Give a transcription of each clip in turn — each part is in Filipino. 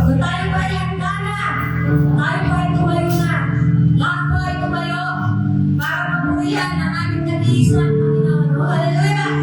Kung tayo ba ay handa na? Tayo ba ay tumayo na? Lahat ba ay tumayo? Para mabuhian ang ating nag-iisang Panginoon. Oh, hallelujah!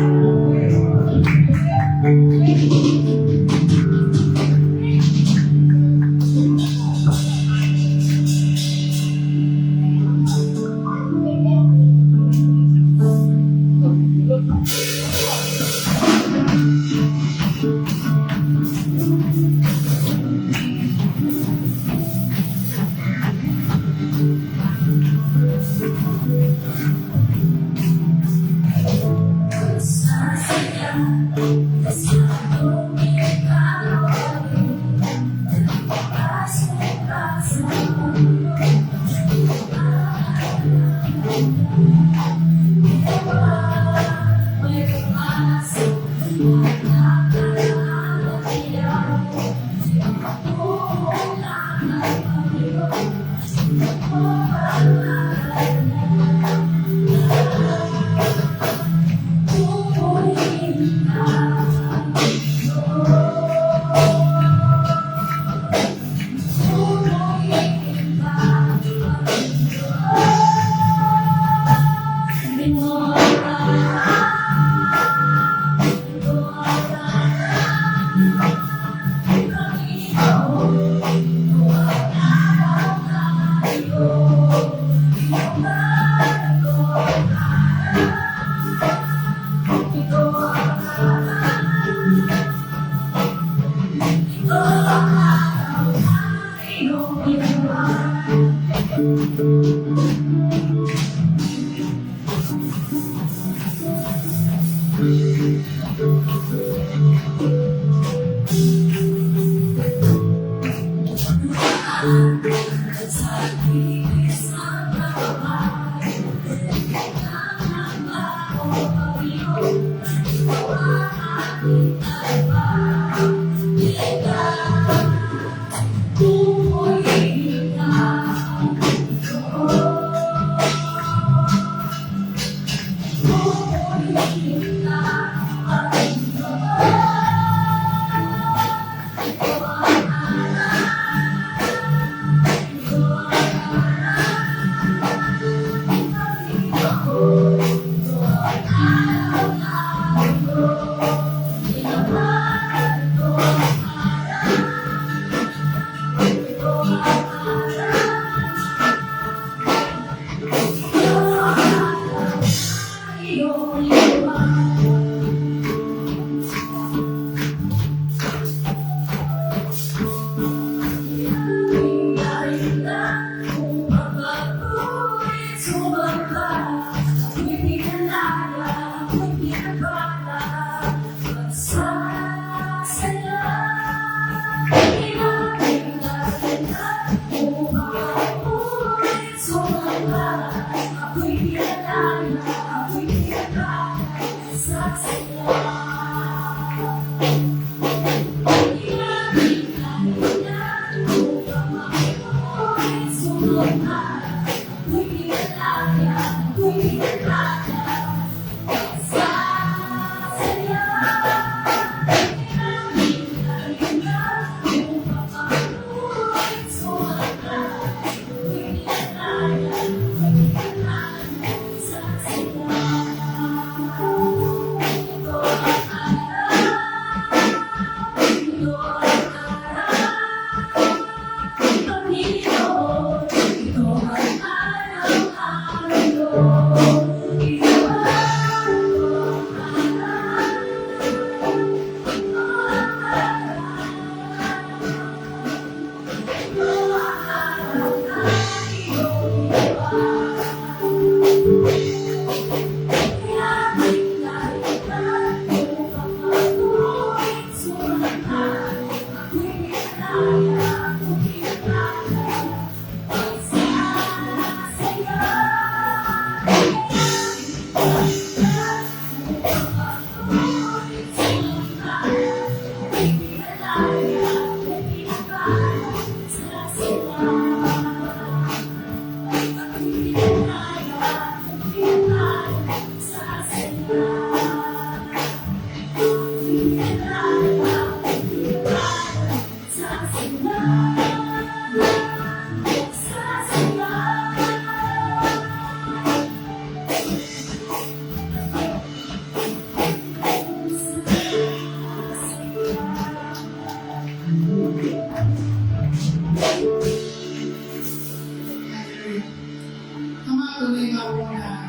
ako na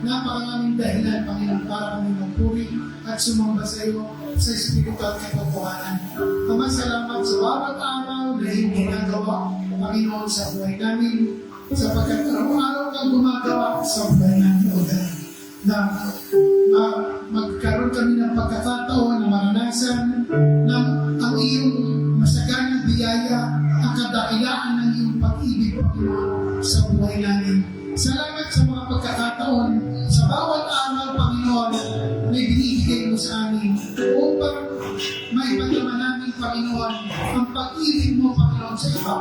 napakaraming dahilan, Panginoon, para kami magpuri at sumamba sa iyo sa espiritual katotohanan. Ama, salamat sa bawat araw na iyong ginagawa, Panginoon, sa buhay namin, sapagkat araw-araw kang gumagawa sa buhay namin, O God, na magkaroon kami ng pagkakataon na maranasan ng ang iyong masaganang biyaya, ang kadakilaan ng iyong pag-ibig, Panginoon, sa buhay namin. Salamat sa mga pagkakataon sa bawat araw, Panginoon, na binibigay mo sa amin upang maipaglaman namin, Panginoon, ang pag-ibig mo, Panginoon, sa iba.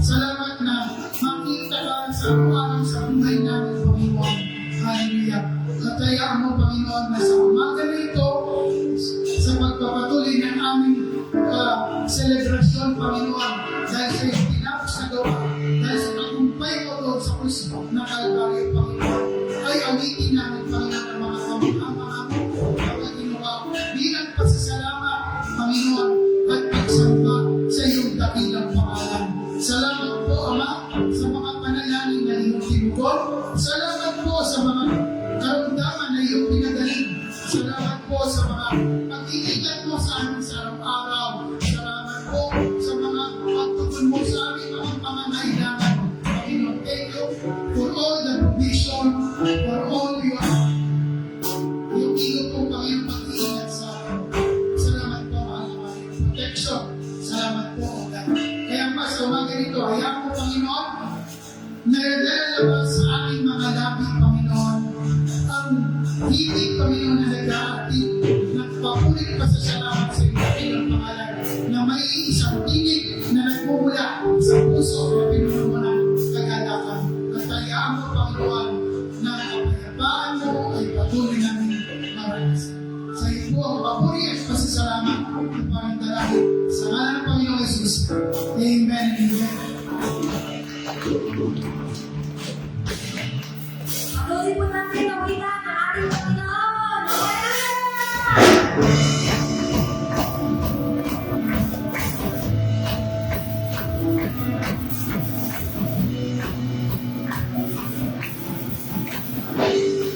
Salamat na makita ka sa araw sa buhay namin, Panginoon. Hallelujah. At hayaan mo, Panginoon, na sa umaga na ito, sa pagpapatuloy ng aming selebrasyon, Panginoon, dahil sa iyong tinapos na gawa, dahil sa tagumpay mo doon sa krus na Kalbaryo, Panginoon, ay awitin namin, Panginoon, ang mga kamang-amang mo, ang ginawa bilang pasasalamat, Panginoon, at pagsamba sa iyong dakilang pangalan. Salamat po, Ama, sa mga panalangin na iyong tinugon. Salamat po sa mga karamdaman na iyong pinagaling. Salamat po sa mga pag-iingat mo sa amin sa araw-araw. Salamat po sa mga pagtugon mo sa amin mga pangangailangan. Panginoon, thank you for all the provision, for all yung iyo po, Panginoon, pag-iingat sa amin. Salamat po, mga protection. Salamat po, O God. Kaya mas sa umaga nito, hayaan mo, Panginoon, na lalabas sa aking mga labi, Panginoon, ang hilig, Panginoon, na nag-aatid, nagpapulit pa sa salamat sa iyo, Panginoon, pangalan, na may isang tinig na nagmumula sa puso na pinuno mo ng kagalakan. At hayaan mo, Panginoon, na kapayapaan mo ay patuloy namin maranasan. Sa iyo po ang papuri at pasasalamat at panandalangin sa ngalan ng Panginoon Jesus. Amen and amen. Patuloy po natin ang wika ng ating Panginoon. Hallelujah!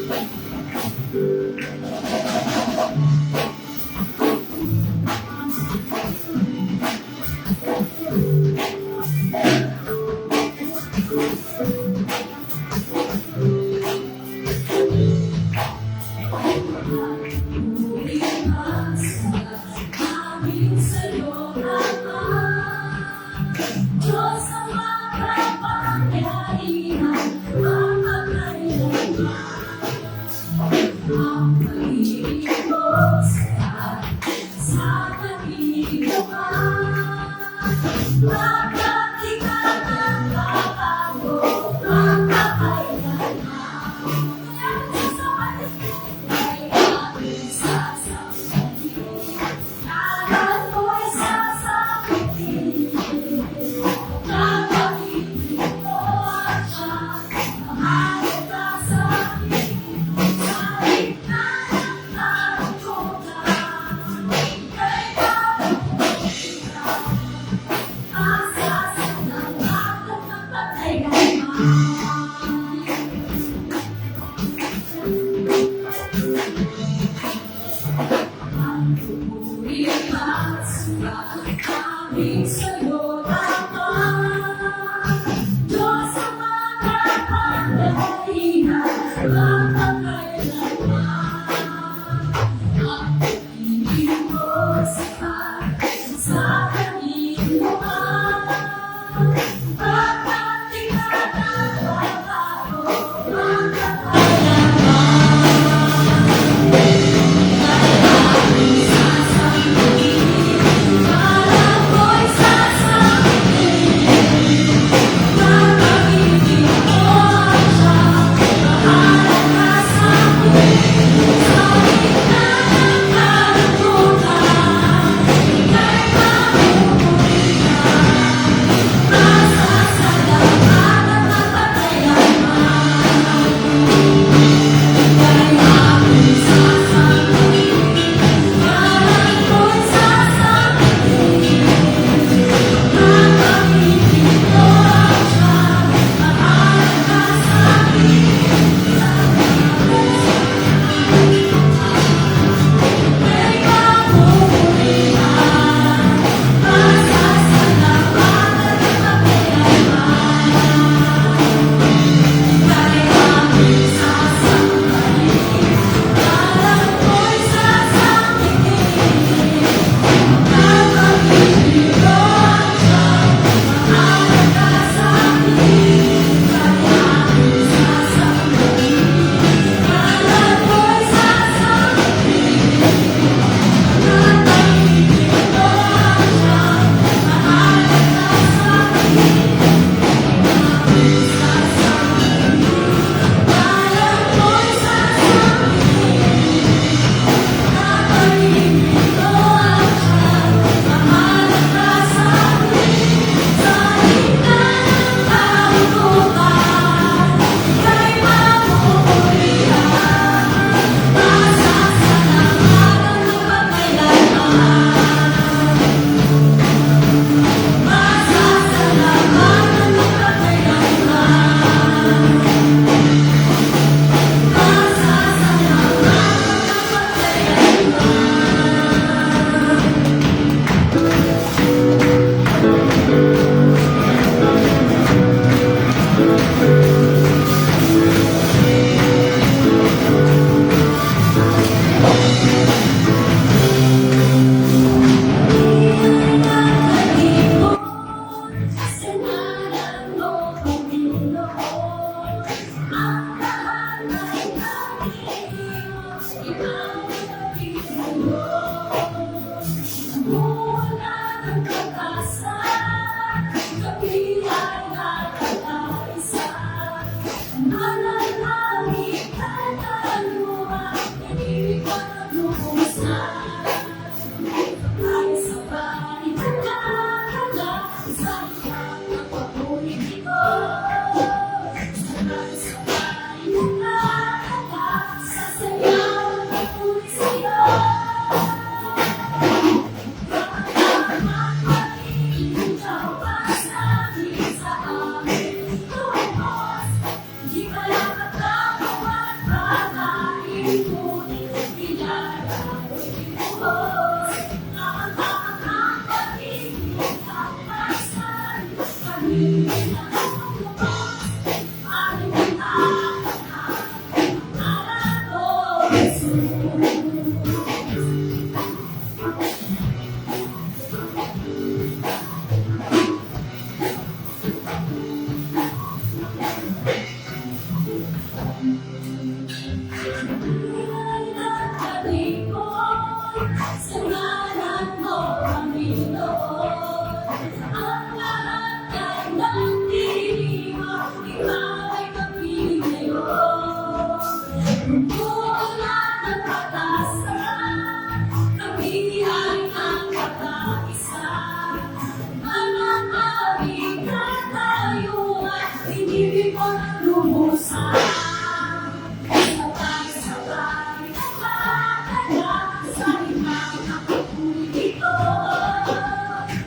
Sabay-sabay naglalakad sa limaw ng pagpulito.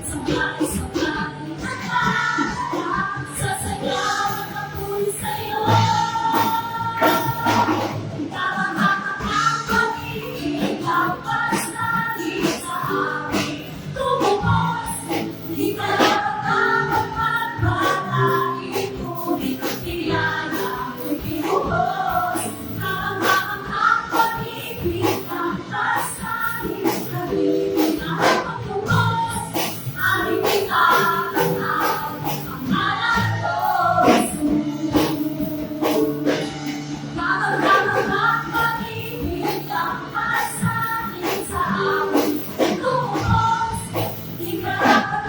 Sabay-sabay naglalakad sa sayaw ng apoy sa'yo. Ikaw ang hakang pag-ibig, lampas lagi sa amin. Tumubos, di ka dapat magpapalain, ngunit ang tiyaya mo'y pinuhos. Ikaw ang hakang pag-ibig, lampas lagi sa amin. Tumubos, aming pinatanaw, ang ngalan ko'y Kapag-kapag pag-ibig ang pasanin sa amin. Tumubos, di ka dapat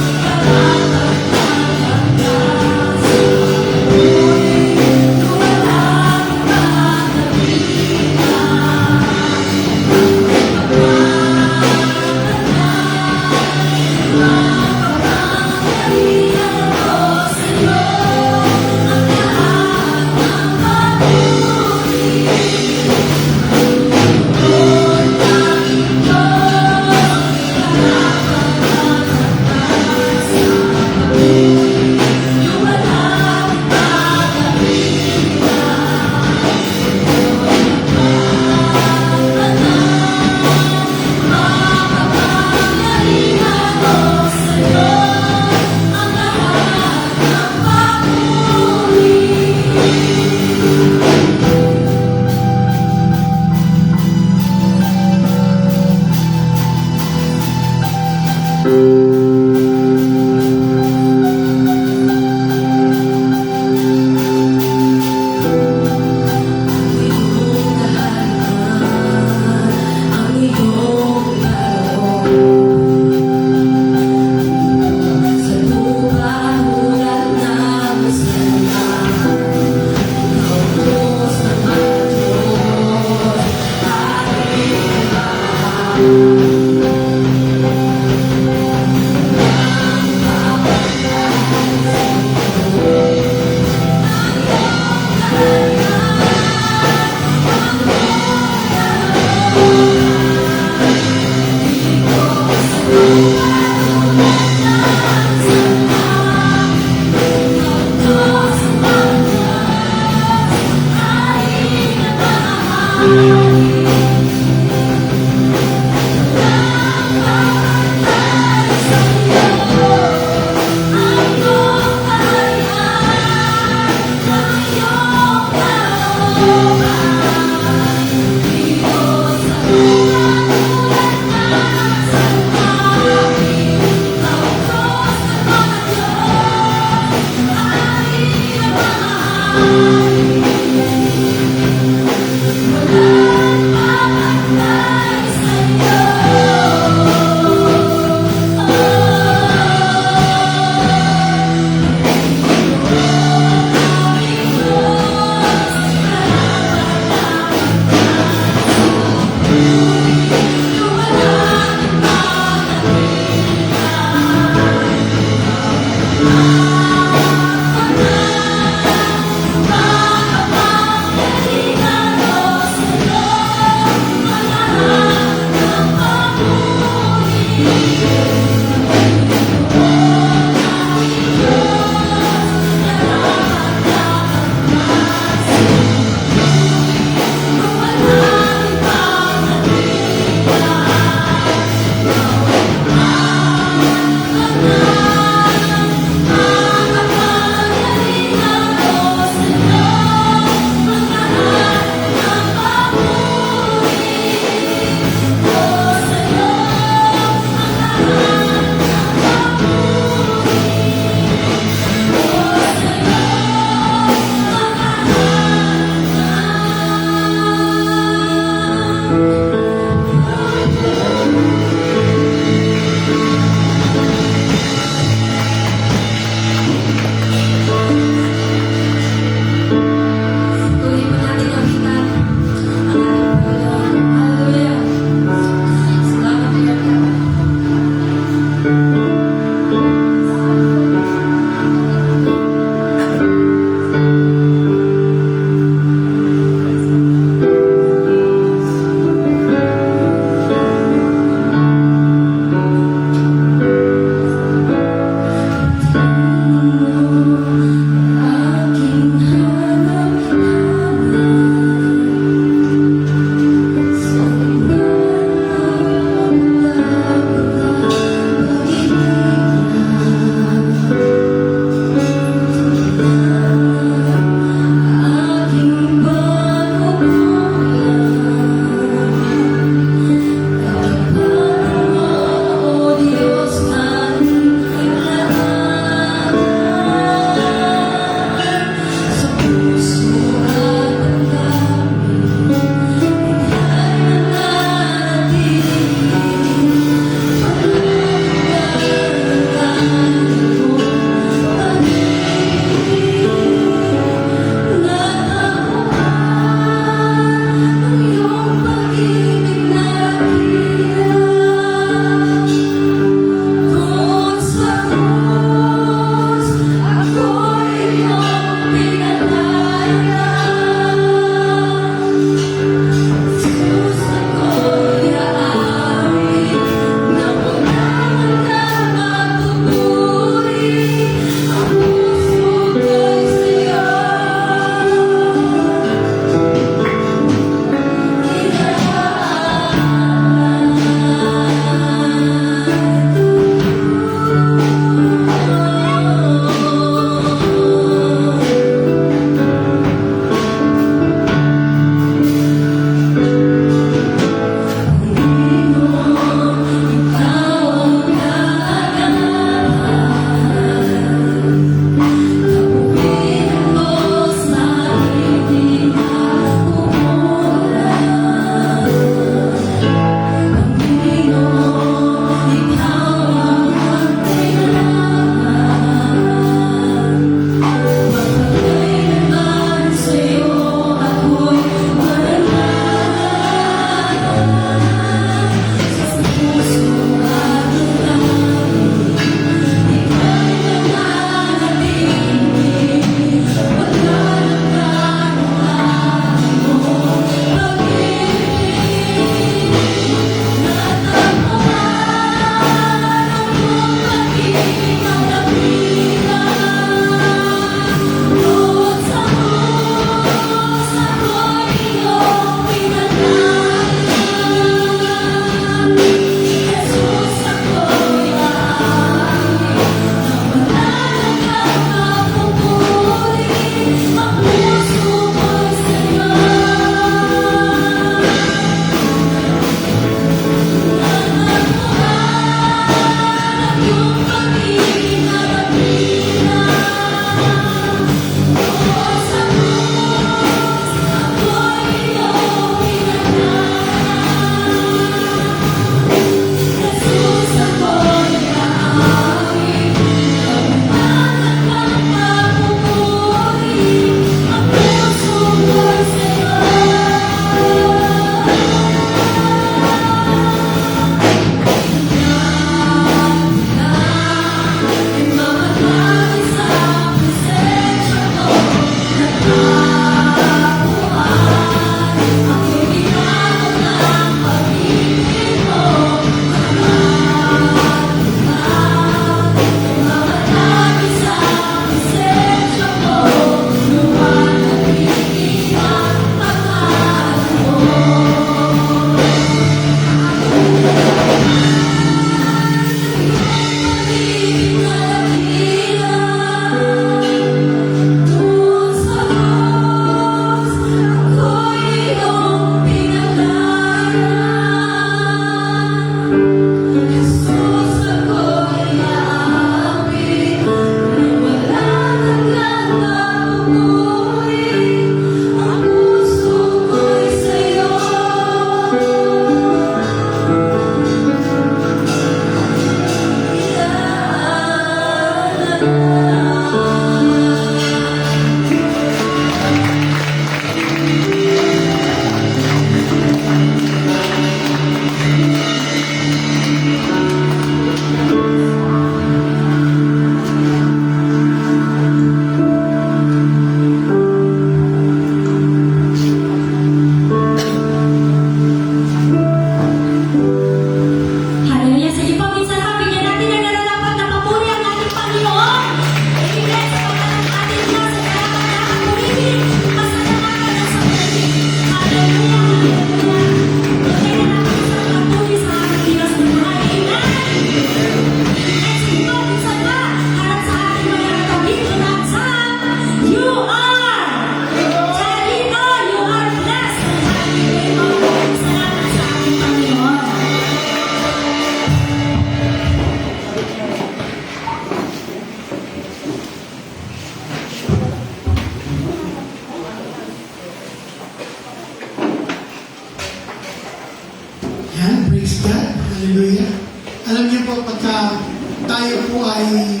pagka tayo po ay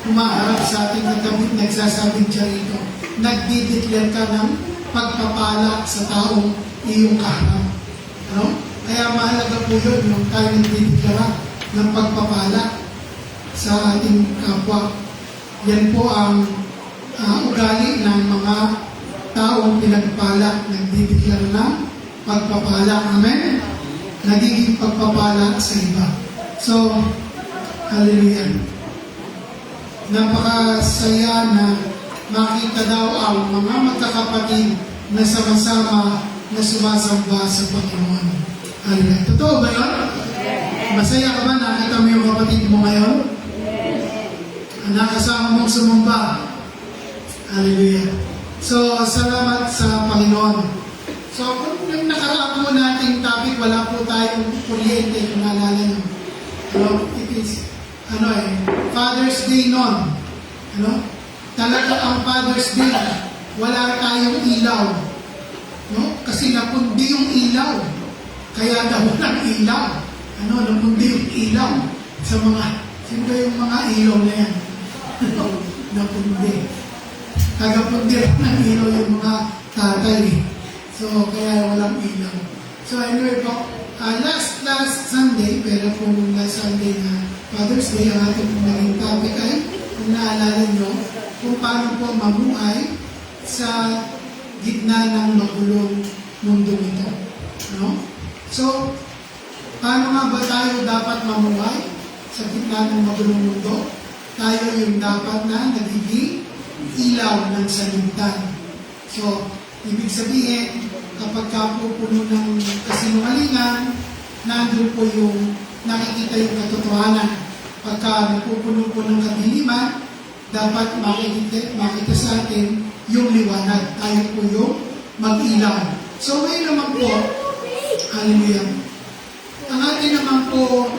humaharap sa ating katabit, nagsasabing siya rito, nagdideclare ka ng pagpapala sa taong iyong kaharap. Ano? Kaya mahalaga po yun, yung tayo nagdideclare ng pagpapala sa ating kapwa. Yan po ang ugali ng mga taong pinagpala, nagdideclare ng pagpapala. Amen? Nagiging pagpapala sa iba. So, hallelujah. Napakasaya na makita daw ang mga magkakapatid na sama-sama na sumasamba sa Panginoon. Hallelujah. Totoo ba yun? Masaya ka ba? Nakita mo yung kapatid mo ngayon? Nakasama mong sumamba. Hallelujah. So, salamat sa Panginoon. So, kung yung nakaraan po nating topic, wala po tayong kuryente, kung naalala nyo. It is, Father's Day noon. Talaga ang Father's Day, wala tayong ilaw. Kasi napundi yung ilaw. Kaya daw ng ilaw. Napundi yung ilaw sa mga, sino yung mga ilaw na yan? Napundi. Tagapundi ng ilaw yung mga tatay. So, kaya walang ilaw. So, anyway po, last Sunday, pero kung last Sunday na Father's Day, ang ating naging topic ay, kung naalala nyo, kung paano po mamuhay sa gitna ng magulong mundo ito. So, paano nga ba tayo dapat mamuhay sa gitna ng magulong mundo? Tayo yung dapat na nagiging ilaw ng sanlibutan. So, ibig sabihin, kapag puno ng kasinungalingan, nandun po yung nakikita yung katotohanan. Pagka napupuno po ng kadiliman, dapat makita sa atin yung liwanag. Tayo po yung mag-ilaw. So, ngayon naman po, hallelujah. Ang atin naman po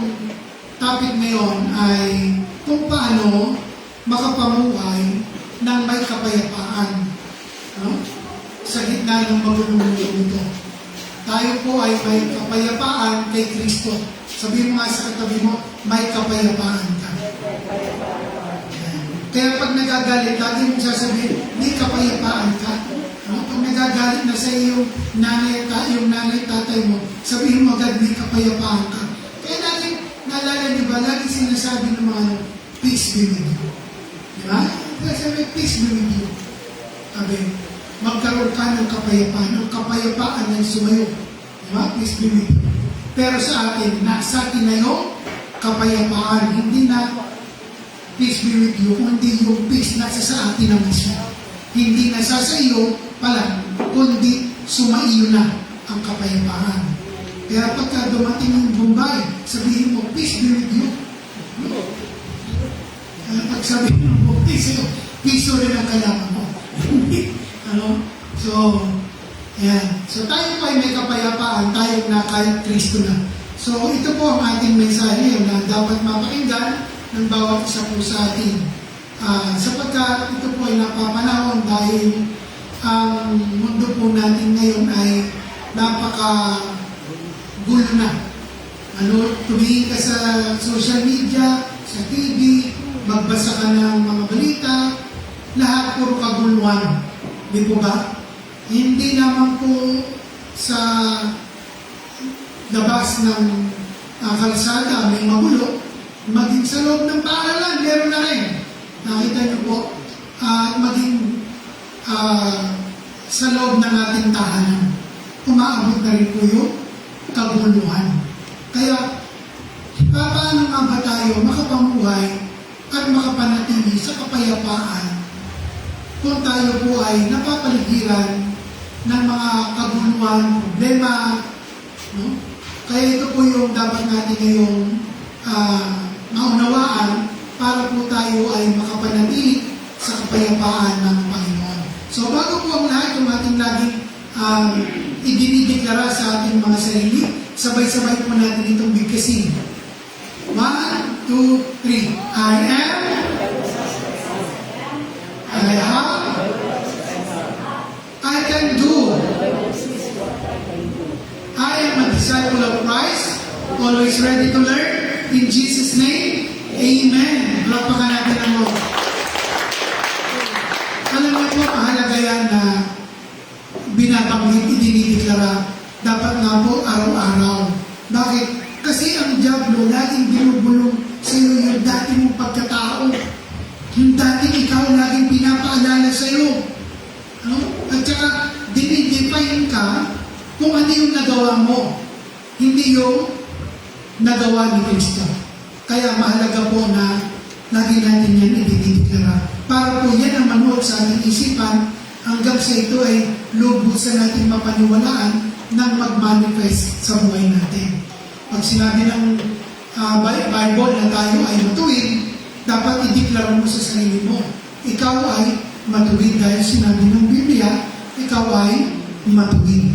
topic ngayon ay kung paano makapamuhay ng may kapayapaan. Sa gitna ng magulong mundo ito. Tayo po ay may kapayapaan kay Kristo. Sabihin mo nga sa katabi mo, may kapayapaan ka. Kaya pag nagagalit, lagi mong sasabihin, may kapayapaan ka. Pag nagagalit na sa iyo yung nanay, tatay mo, sabihin mo agad, may kapayapaan ka. Kaya lagi, naalala niyo ba, lagi sinasabi ng mga peace be with you. Diba? Kaya sabi, peace be with you. Sabi, magkaroon ka ng kapayapaan. Ang kapayapaan ay sumayo. Diba? Peace be with you. Pero sa atin, nasa atin na yung kapayapaan. Hindi na peace be with you, kundi yung peace nasa sa atin naman siya. Hindi nasa sa iyo pala, kundi sumaiyo na ang kapayapaan. Kaya pagka dumating yung Bombay, sabihin mo, peace be with you. Pag sabihin mo, piso rin ang kailangan mo. So, yan. So, tayo pa ay may kapayapaan, tayo na kahit Kristo na. So, ito po ang ating mensahe na dapat mapakinggan ng bawat isa po sa atin. Sapagkat ito po ay napapanahon dahil ang mundo po natin ngayon ay napaka-gulo na. Tumingin ka sa social media, sa TV, magbasa ka ng mga balita, lahat puro kaguluhan. Di po ba? Hindi naman po sa labas ng kalsada may magulo, maging sa loob ng paaralan, meron na rin. Nakita niyo po, maging sa loob ng ating tahanan, umaabot na rin po yung kaguluhan. Kaya, paano nga ba tayo makapamuhay at makapanatili sa kapayapaan kung tayo po ay napapaligiran ng mga kaguluhan, problema, Kaya ito po yung dapat natin ngayong maunawaan para po tayo ay makapanatili sa kapayapaan ng Panginoon. So bago po ang lahat yung ating laging idinideklara sa ating mga sarili, sabay-sabay po natin itong bigkasin. 1, 2, 3. I am, I have, I can do. I am a disciple of Christ, always ready to learn, In Jesus' name, Amen. Palakpakan natin ang Lord. Alam niyo po, mahalaga yan na binabanggit, idinideklara, dapat nga po araw-araw. Bakit? Kasi ang diablo laging binubulong sa iyo yung dati mong pagkatao. Yung dati ikaw laging pinapaalala sa iyo. No? At saka, dinidefine ka kung ano yung nagawa mo. Hindi yung nagawa ni Kristo. Kaya mahalaga po na lagi natin yan idinideklara. Para po yan ang manuot sa ating isipan hanggang sa ito ay lubusan natin mapaniwalaan ng mag-manifest sa buhay natin. Pag sinabi ng Bible na tayo ay matuwid, dapat ideklara mo sa sarili mo. Ikaw ay matuwid dahil sinabi ng Biblia, ikaw ay matuwid.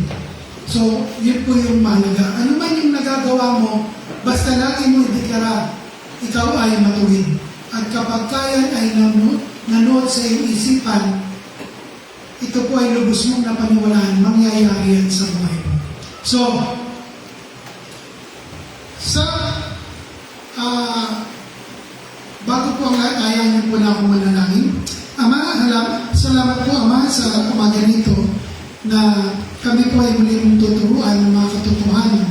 So, yun po yung mahalaga. Ano man yung nagagawa mo, basta lagi mo ideklara, ikaw ay matuwid. At kapag kaya ay nanood sa iyong isipan, ito po ay lubos mong napaniwalaan, mangyayari yan sa buhay mo. So, bago po ang lahat, ayaw po na akong manalangin. Ama, salamat po Ama sa umaga nito na kami po ay muli mong tuturuan ng mga katotohanan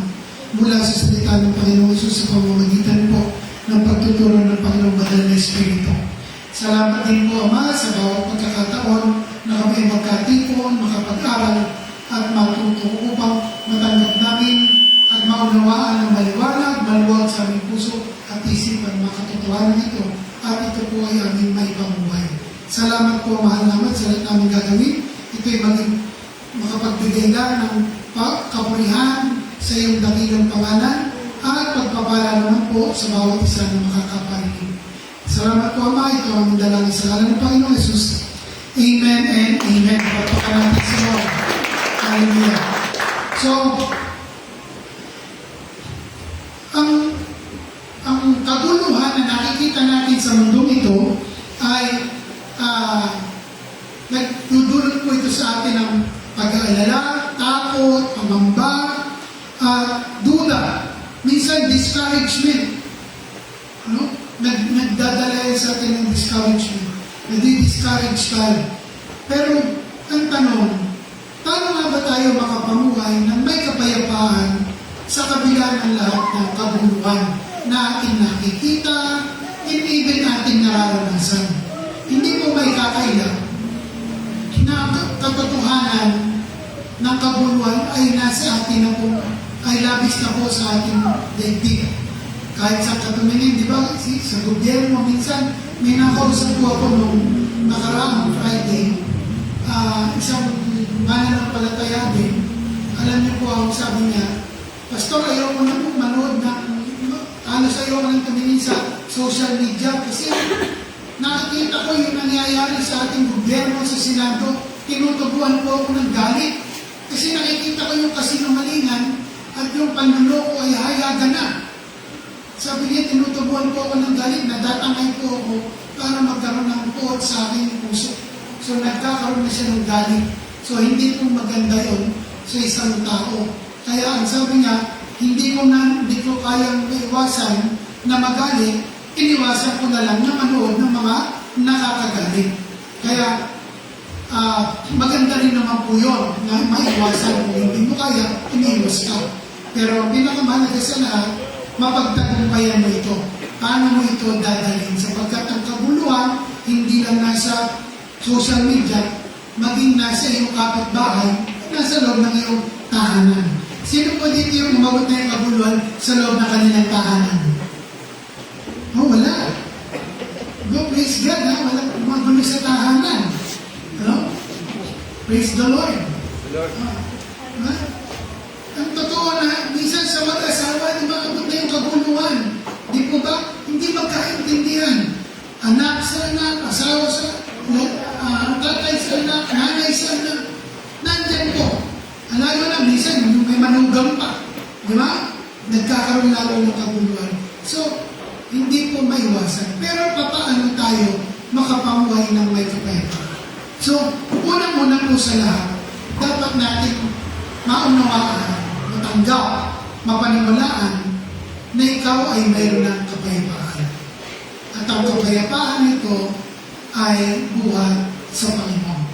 mula sa salita ng Panginoong Hesus sa pamamagitan po ng pagtuturo ng Panginoong Banal na Espiritu. Salamat din po Ama sa bawat pagkakataon na kami magkatipon, makapag-aral at matuto upang matanggap namin at maunawaan ng maliwanag, maluwag sa aming puso at isip ang mga katotohanan ito at ito po ay aming may pamuhay. Salamat po mahal naman sa lahat namin gagawin. Ito ay maging makapagbigay lang ng kapurihan sa iyong dakilang pangalan at pagpapala naman po sa bawat isa na makakaparinig. Salamat po Ama, ito ang dalangin sa ngalan ng Panginoong Hesus. Amen and Amen. Pagpakan natin sa Lord. Hallelujah. So, ang kaguluhan na nakikita natin sa mundong ito ay nagdudulot po ito sa atin ng pag-aalala, takot, pangamba, duda, minsan discouragement. Ano? Nagdadala sa atin ng discouragement. Nadi-discourage tayo. Pero, ang tanong, paano nga ba tayo makapamuhay ng may kapayapaan sa kabila ng lahat ng kabuluhan na ating nakikita, and even ating nararanasan? Hindi mo may kakaila na katotohanan ng kabuluhan ay nasa atin na po, ay labis na po sa ating daigdig. Kahit sa katumingin, di ba, sa gobyerno, minsan may nakausap po ako nung nakaraang Friday, isang mananampalataya din. Alam niyo po ang sabi niya, Pastor, ayaw ko na po manood ng ayaw ko nang tumingin sa social media kasi nakikita ko yung nangyayari sa ating gobyerno, sa Senado, tinutubuan po ako ng galit kasi nakikita ko yung kasinungalingan at yung panluloko ay hayagan na. Sabi niya, tinutubuan po ako ng galit, nadatangay po ako para magkaroon ng puot sa aking puso. So nagkakaroon na siya ng galit. So hindi po maganda yun sa isang tao. Kaya ang sabi niya, hindi ko kayang iwasan na magalit, iniwasan ko na lang na manood ng mga nakakagalit. Kaya maganda rin naman po yun na maiwasan kung hindi mo kaya, iniwas ka. Pero ang pinakamahalaga sa lahat, mapagtagumpayan mo ito. Paano mo ito dadalhin? Sapagkat ang kabuluhan, hindi lang nasa social media, maging nasa iyong kapitbahay, nasa loob ng iyong tahanan. Sino po dito yung umabot na yung kabuluhan sa loob ng kanilang tahanan? Oh, wala. Go, praise God, ha? Wala magulo sa tahanan. Ano? Praise the Lord. Ang totoo na, minsan sa mag-asawa, di ba, abot na yung kabuluhan. Di po ba? Hindi magkaintindihan. Anak sa anak, asawa sa tatay sa anak, nanay sa anak. Nandyan po. Lalo na, minsan, may manugang pa. Di ba? Nagkakaroon lalo ng kabuluhan. So, hindi po maiwasan. Pero papaano tayo makapamuhay ng may kapayapaan? So, unang-una po sa lahat, dapat natin maunawaan, matanggap, mapaniwalaan na ikaw ay mayroon ng kapayapaan. At ang kapayapaan nito ay buhat sa Panginoon.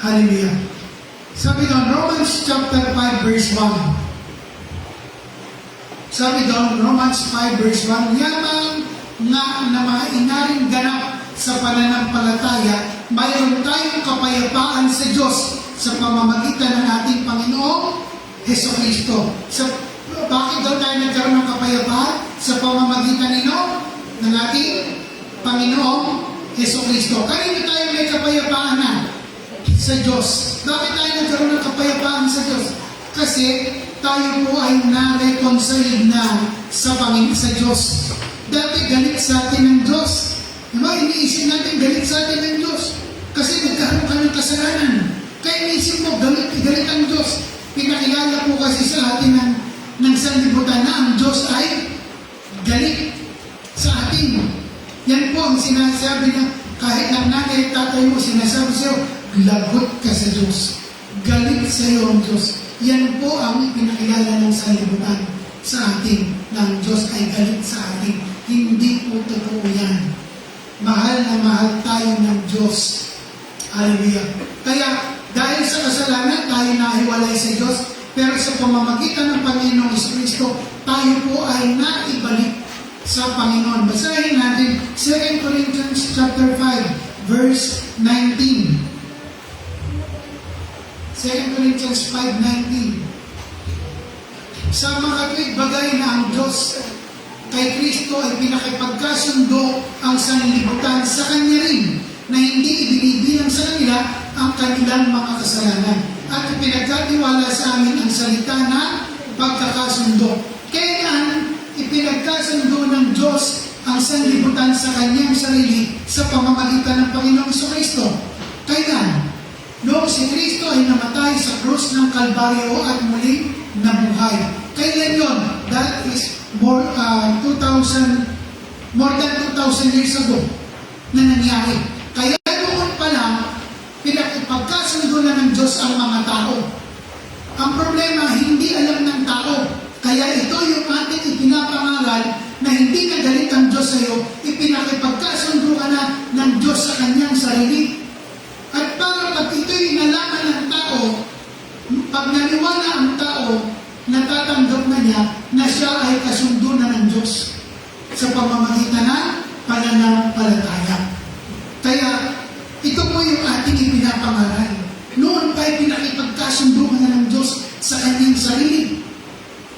Hallelujah. Sabi doon, Romans chapter 5 verse 1. Sabi doon, Romans 5 verse 1, yamang nga na mga inaring ganap sa pananampalataya, mayroon tayong kapayapaan sa Diyos sa pamamagitan ng ating Panginoong Hesukristo. Bakit daw tayo nagkaroon ng kapayapaan? Sa pamamagitan ng ating Panginoong Hesukristo. Kanino tayo may kapayapaan na? Sa Diyos. Bakit tayo nagkaroon ng kapayapaan sa Diyos? Kasi tayo po ay na-reconcile na sa Panginoon, sa Diyos. Dati galit sa atin ng Diyos. Diba? Iniisip natin galit sa atin ng Diyos. Kasi nagkaroon ka ng kasalanan. Kaya iniisip mo, galit ang Diyos. Pinakilala po kasi sa atin ng sanlibutan na ang Diyos ay galit sa atin. Yan po ang sinasabi na kahit ng nanay at tatay mo, sinasabi sa'yo, lagot ka sa Diyos. Galit sa iyo ang Diyos. Yan po ang pinakilala ng sanlibutan sa atin na ang Diyos ay galit sa atin. Hindi po totoo yan. Mahal na mahal tayo ng Diyos. Hallelujah. Kaya, dahil sa kasalanan, tayo nahiwalay sa Diyos, pero sa pamamagitan ng Panginoong Jesucristo, tayo po ay naibalik sa Panginoon. Basahin natin 2 Corinthians chapter 5, verse 19. 2 Corinthians 5:19. Sa mga bagay na ang Diyos kay Kristo ay pinakipagkasundo ang sanlibutan sa Kanya rin, na hindi ibinibilang sa kanila ang kanilang mga kasalanan, at ipinagkatiwala sa amin ang salita na pagkakasundo. Kaya ipinagkasundo ng Diyos ang sanlibutan sa Kanyang sarili sa pamamagitan ng Panginoong Jesucristo. Kaya noong si Kristo ay namatay sa krus ng Kalbaryo at muling nabuhay. Kailan yun? That is more than 2,000 years ago na nangyari. Kaya noon pa lang, pinakipagkasundo na ng Diyos ang mga tao. Ang problema, hindi alam ng tao. Kaya ito yung ating ipinapangaral na hindi nagalit ang Diyos sa iyo, ipinakipagkasundo ka na ng Diyos sa Kanyang sarili. At para pag ito'y nalaman ng tao, pag naniwala ang tao, natatanggap na niya na siya ay kasundo na ng Diyos sa pamamagitan ng pananampalataya. Kaya, ito po yung ating ipinapangaral. Noon pa ay pinakipagkasundo na ng Diyos sa Kanyang sarili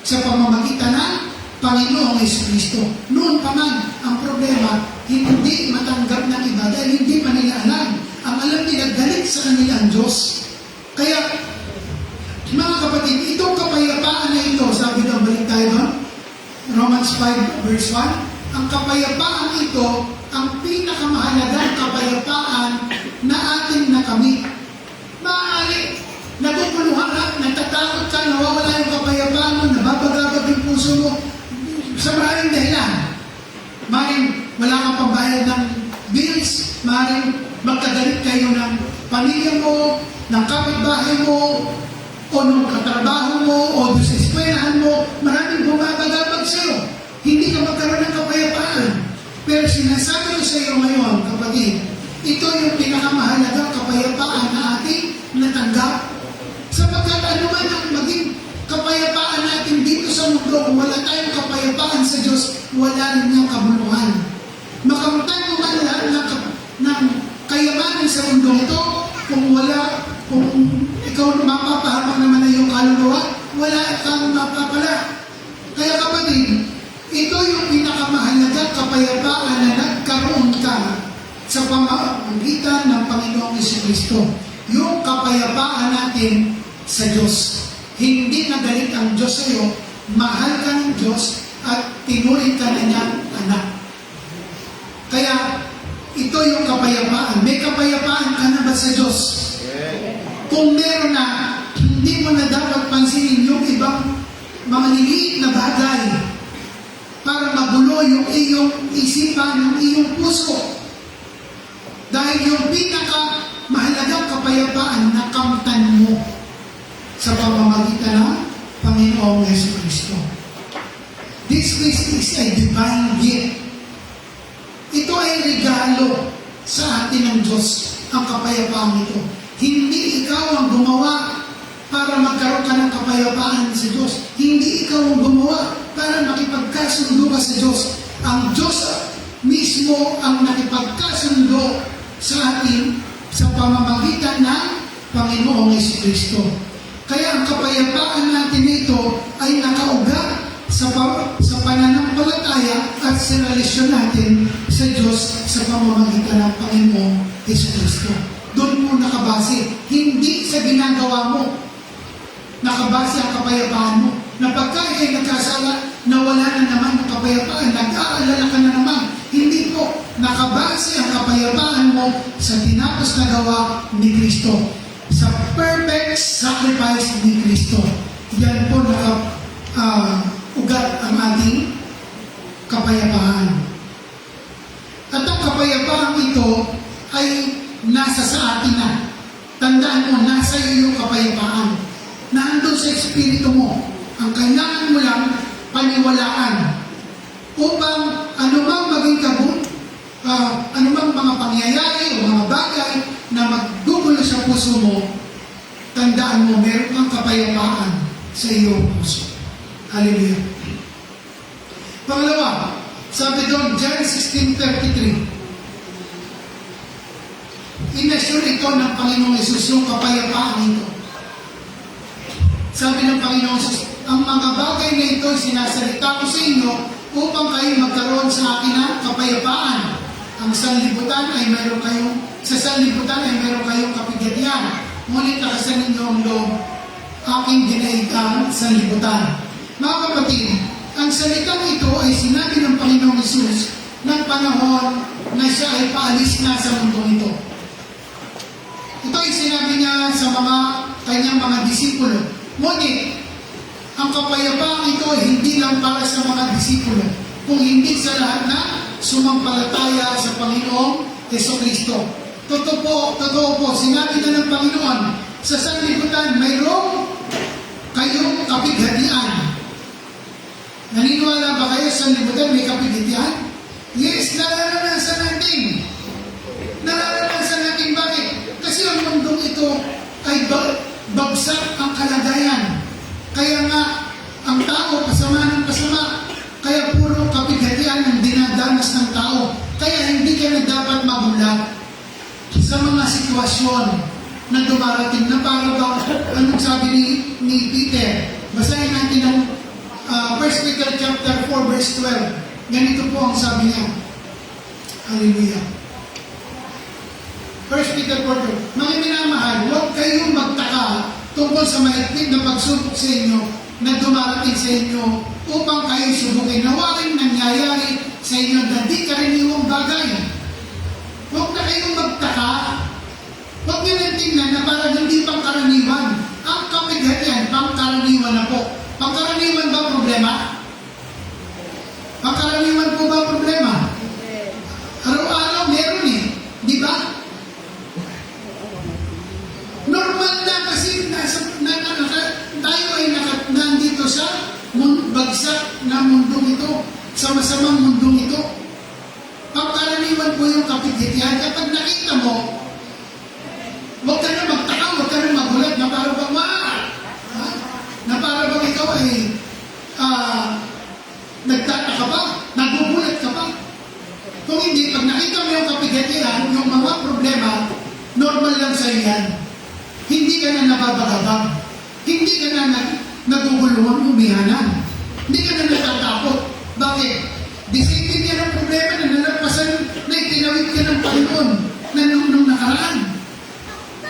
sa pamamagitan ng Panginoong Jesucristo. Noon pa man, ang problema, hindi matanggap ng iba dahil hindi pa nila alam. Ang alam nila, galit sa kanila ang Diyos. Kaya, mga kapatid, itong kapayapaan na ito, sabi doon, balik tayo doon, Romans 5 verse 1, ang kapayapaan ito, ang pinakamahalagang kapayapaan na ating nakamit. Maaari, naguguluhan ka, natatakot ka, nawawala yung kapayapaan mo, nababagabag yung puso mo, sa maraming dahilan. Maaaring wala kang pambayad ng bills, maaaring magkagalit kayo ng pamilya mo, ng kapitbahay mo, o ng katrabaho mo, o doon sa eskwelahan mo, maraming bumabagabag sa iyo. Hindi ka magkaroon ng kapayapaan. Pero sinasabi ko sa iyo ngayon, kapatid, ito yung pinakamahalagang kapayapaan na ating natanggap. Sapagkat ano man ang maging kapayapaan natin dito sa mundo, kung wala tayong kapayapaan sa Diyos, wala rin niyang kabuluhan. Makamtan mo man lahat ng kayamanan sa mundo ito, kung ikaw mapapahamak naman na iyong kaluluwa, wala kang mapapala. Kaya kapatid, ito yung pinakamahalagang kapayapaan na nagkaroon ka sa pamamagitan ng Panginoong Jesucristo. Yung kapayapaan natin sa Diyos. Hindi nagalit ang Diyos sa iyo, mahal ka ng Diyos at tinuring ka na niyang anak. Kaya, ito yung kapayapaan. May kapayapaan ka na ba sa Diyos? Kung meron na, hindi mo na dapat pansinin yung ibang mga liliit na bagay para magulo yung iyong isipan, yung iyong puso. Dahil yung pinakamahalagang kapayapaan na kamtan mo sa pamamagitan ng Panginoong Jesucristo. This peace is a divine gift. Ito ay regalo sa atin ng Diyos, ang kapayapaan ito. Hindi ikaw ang gumawa para magkaroon ka ng kapayapaan sa Diyos. Hindi ikaw ang gumawa para makipagkasundo ka sa Diyos. Ang Diyos mismo ang nakipagkasundo sa atin sa pamamagitan ng Panginoong Jesucristo. Kaya ang kapayapaan natin ito ay nakaugat sa pananampalataya at sa relasyon natin sa Diyos sa pamamagitan ng Panginoong Jesucristo. Doon mo nakabase, hindi sa ginagawa mo. Nakabase ang kapayapaan mo. Na pagka ikay nagkasala, nawala na naman ang kapayapaan, nag-aalala ka na naman. Hindi po, nakabase ang kapayapaan mo sa tinapos na gawa ni Kristo. Sa perfect sacrifice ni Kristo. Yan po ugat ang ating kapayapaan. At ang kapayapaan ito ay nasa sa atin na. Tandaan mo, nasa iyo yung kapayapaan. Nandun sa espiritu mo. Ang kailangan mo lang paniwalaan upang anumang maging anumang mga pangyayari o mga bagay na maggugulo sa puso mo, tandaan mo, meron kang kapayapaan sa iyong puso. Hallelujah. Pangalawa, sabi doon, John 16:33, inassure ito ng Panginoong Yesus yung kapayapaan ito. Sabi ng Panginoong Yesus, ang mga bagay na ito sinasalita ko sa inyo upang kayo magkaroon sa akin ng kapayapaan. Ang sanlibutan ay mayroon kayong, sa sanlibutan ay mayroon kayong kapighatian. Ngunit nakasan ninyo ang loob, aking dinaig ang sanlibutan. Mga kapatid, ang salitang ito ay sinabi ng Panginoong Yesus ng panahon na siya ay paalis na sa mundong ito. Ito ay sinabi niya sa kanyang mga disipulo. Ngunit, ang kapayapaan ito ay hindi lang para sa mga disipulo, kung hindi sa lahat na sumampalataya sa Panginoong Jesucristo. Totoo po, sinabi na ng Panginoon, sa sanlibutan mayroong kayong kapighatian. Naniniwala ba kayo sa sanlibutan may kapighatian? Yes, nararanasan natin. Nararanasan natin bakit? Kasi ang mundong ito ay bagsak ang kalagayan. Kaya nga, ang tao, pasama ng pasama. Kaya puro kapighatian ang dinadanas ng tao. Kaya hindi ka na dapat magulat sa mga sitwasyon na dumarating na para ba, anong sabi ni Peter? Basahin natin ang 1 Peter chapter 4 verse 12. Ganito po ang sabi niya. Hallelujah. 1 Peter 4, mga minamahal, huwag kayong magtaka tungkol sa mahigpit na pagsubok sa inyo na dumarating sa inyo upang kayo subukin na waring nangyayari sa inyo na di karaniwang bagay. Huwag na kayong magtaka. Huwag nyo lang tingnan na parang hindi pangkaraniwan. Ang kapighatian, pangkaraniwan na po. Pangkaraniwan ba problema? Pangkaraniwan po ba problema? Araw-araw meron eh. Di ba? Normal na kasi tayo ay nandito sa bagsak na mundong ito, sa masamang mundong ito. Pagkaraniwan po yung kapighatian. Kapag nakita mo, huwag ka na magtaka, huwag ka na magulat na para bang na para bang ikaw ay nagtataka pa, nagugulat ka pa. Kung hindi, pag nakita mo yung kapighatian, yung mga problema, normal lang sa yan. Hindi ka na nababagabag. Hindi ka na naguguluhan, umihanan. Hindi ka na natatakot. Bakit? Disipin niya ng problema na nalagpasan na itinawid ka ng Panginoon na nung nakaraan.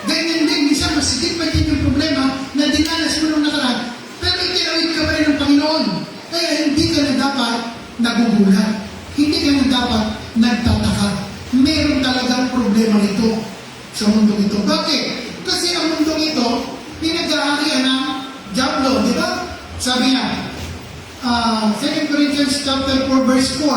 Ganyan din, minsan masigit pa din yung problema na dinanas mo nung nakaraan. Pero itinawid ka pa rin ng Panginoon. Kaya hindi ka na dapat nagugulat. Hindi ka na dapat nagtataka. Meron talagang problema nito sa mundong ito. Bakit? Kasi ang mundong ito, pinag-aharian ng Diablo, di ba? Sabi niya, 2 Corinthians chapter 4 verse 4.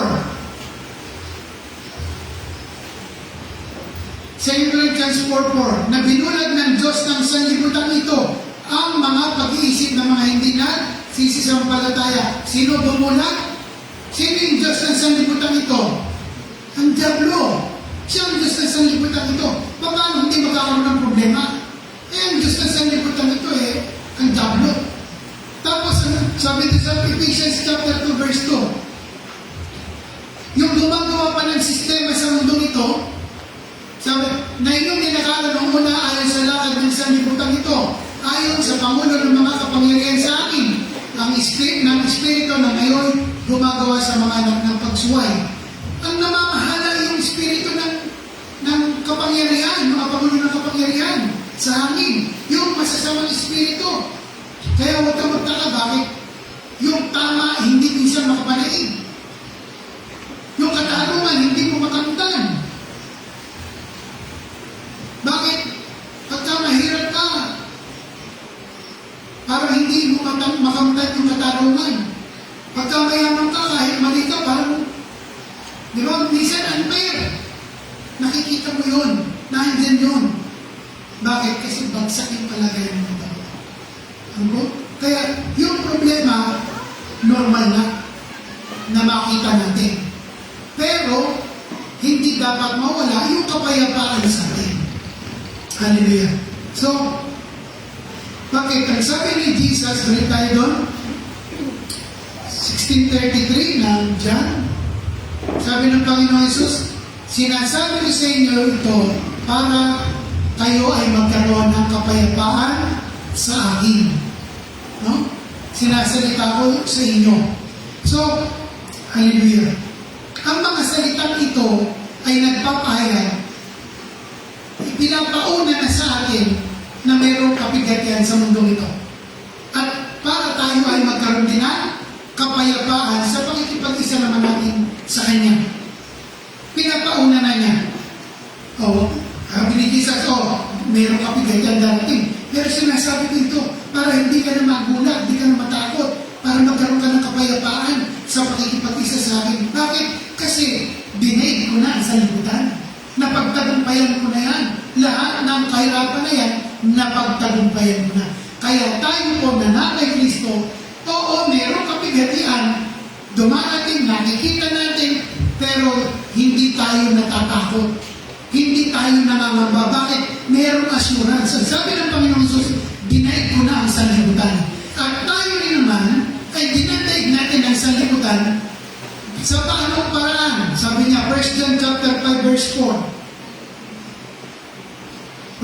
2 Corinthians 4:4, na binulag ng Diyos ng sanlibutan ito ang mga pag-iisip ng mga hindi na sisisampalataya. Sino bumulag? Sino yung Diyos ng sanlibutan ito? Ang Diablo. Siya ang Diyos ng sanlibutan ito. Paano hindi magkakaroon ng problema? Ang Diyos ng sanlibutan ito ang Diablo. Tapos, sabi dito sa Ephesians chapter 2 verse 2, yung gumagawa pa ng sistema sa mundong ito, sabi, na inyong ninakalan ng una ayon sa lakad ng sanlibutan ito, ayon sa pangulo ng mga kapangyarihan sa akin, ang Espiritu na ngayon gumagawa sa mga anak ng pagsuway. Ang namamahala yung Espiritu ng kapangyarihan, mga pangulo ng kapangyarihan sa amin, yung masasamang Espiritu. Kaya huwag ka magtaka bakit yung tama hindi minsan makapanaig. Yung katarungan hindi mo makamtan. Bakit? Pagka mahirap ka, parang hindi mo makamtan yung katarungan. Pagka mayaman ka, kahit mali ka, parang, di ba, minsan unfair. Nakikita mo yun, nandyan yun. Bakit? Kasi bagsak yung palagay mo. Ano? Kaya yung problema, normal na makita natin. Pero, hindi dapat mawala yung kapayapaan sa atin. Hallelujah. So, bakit? Ang sabi ni Jesus, balik tayo doon, 16:33 ng John, sabi ng Panginoon Jesus, sinasabi ko sa inyo ito para kayo ay magkaroon ng kapayapaan sa akin. No? Sinasalita ko sa inyo. So, hallelujah. Ang mga salitang ito ay nagpapahayag, pinapauna na sa atin na mayroong kapigatian sa mundong ito. At para tayo ay magkaroon din ng kapayapaan sa pakikipag-isa naman natin sa Kanya. Pinapauna na niya. Sabi ni Jesus, mayroong kapigatian darating. Pero sinasabi ko ito, para hindi ka na magulat, hindi ka na matakot, para magkaroon ka ng kapayapaan sa pakikipag-isa sa akin. Bakit? Kasi dinaig ko na ang sanlibutan. Napagtagumpayan ko na yan. Lahat ng kahirapan na yan, napagtagumpayan ko na. Kaya tayo po na kay Kristo, oo, mayroong kapigatian, dumarating, nakikita natin, pero hindi tayo natatakot. Hindi tayo nangangamba. Bakit? Mayroong assurance. Sabi ng Panginoon Jesus, dinaig ko na ang sanlibutan. At tayo rin naman, ay dinadaig natin ang sanlibutan sa paanong paraan. Sabi niya, 1 John chapter 5 verse 4.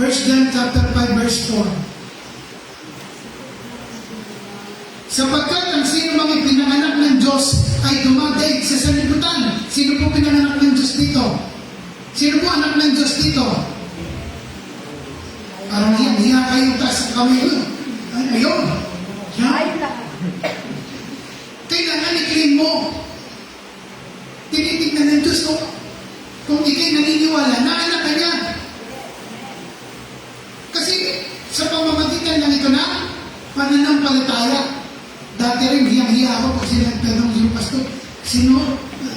1 John chapter 5 verse 4. Sapagkat ang sino mang ipinanganak ng Diyos ay dumadaig sa sanlibutan. Sino po pinanganak ng Diyos dito? Sino po anak ng Diyos dito? Parang hiya kayo taas sa kamay mo. Ay, ayun. Kailangan i-claim mo. Tinitignan ng Diyos kung ikay naniniwala na anak ka niya. Kasi sa pamamagitan ng ito na pananampalataya, dati rin hiyang-hiya ako pag sinagtanong yung pastor, sino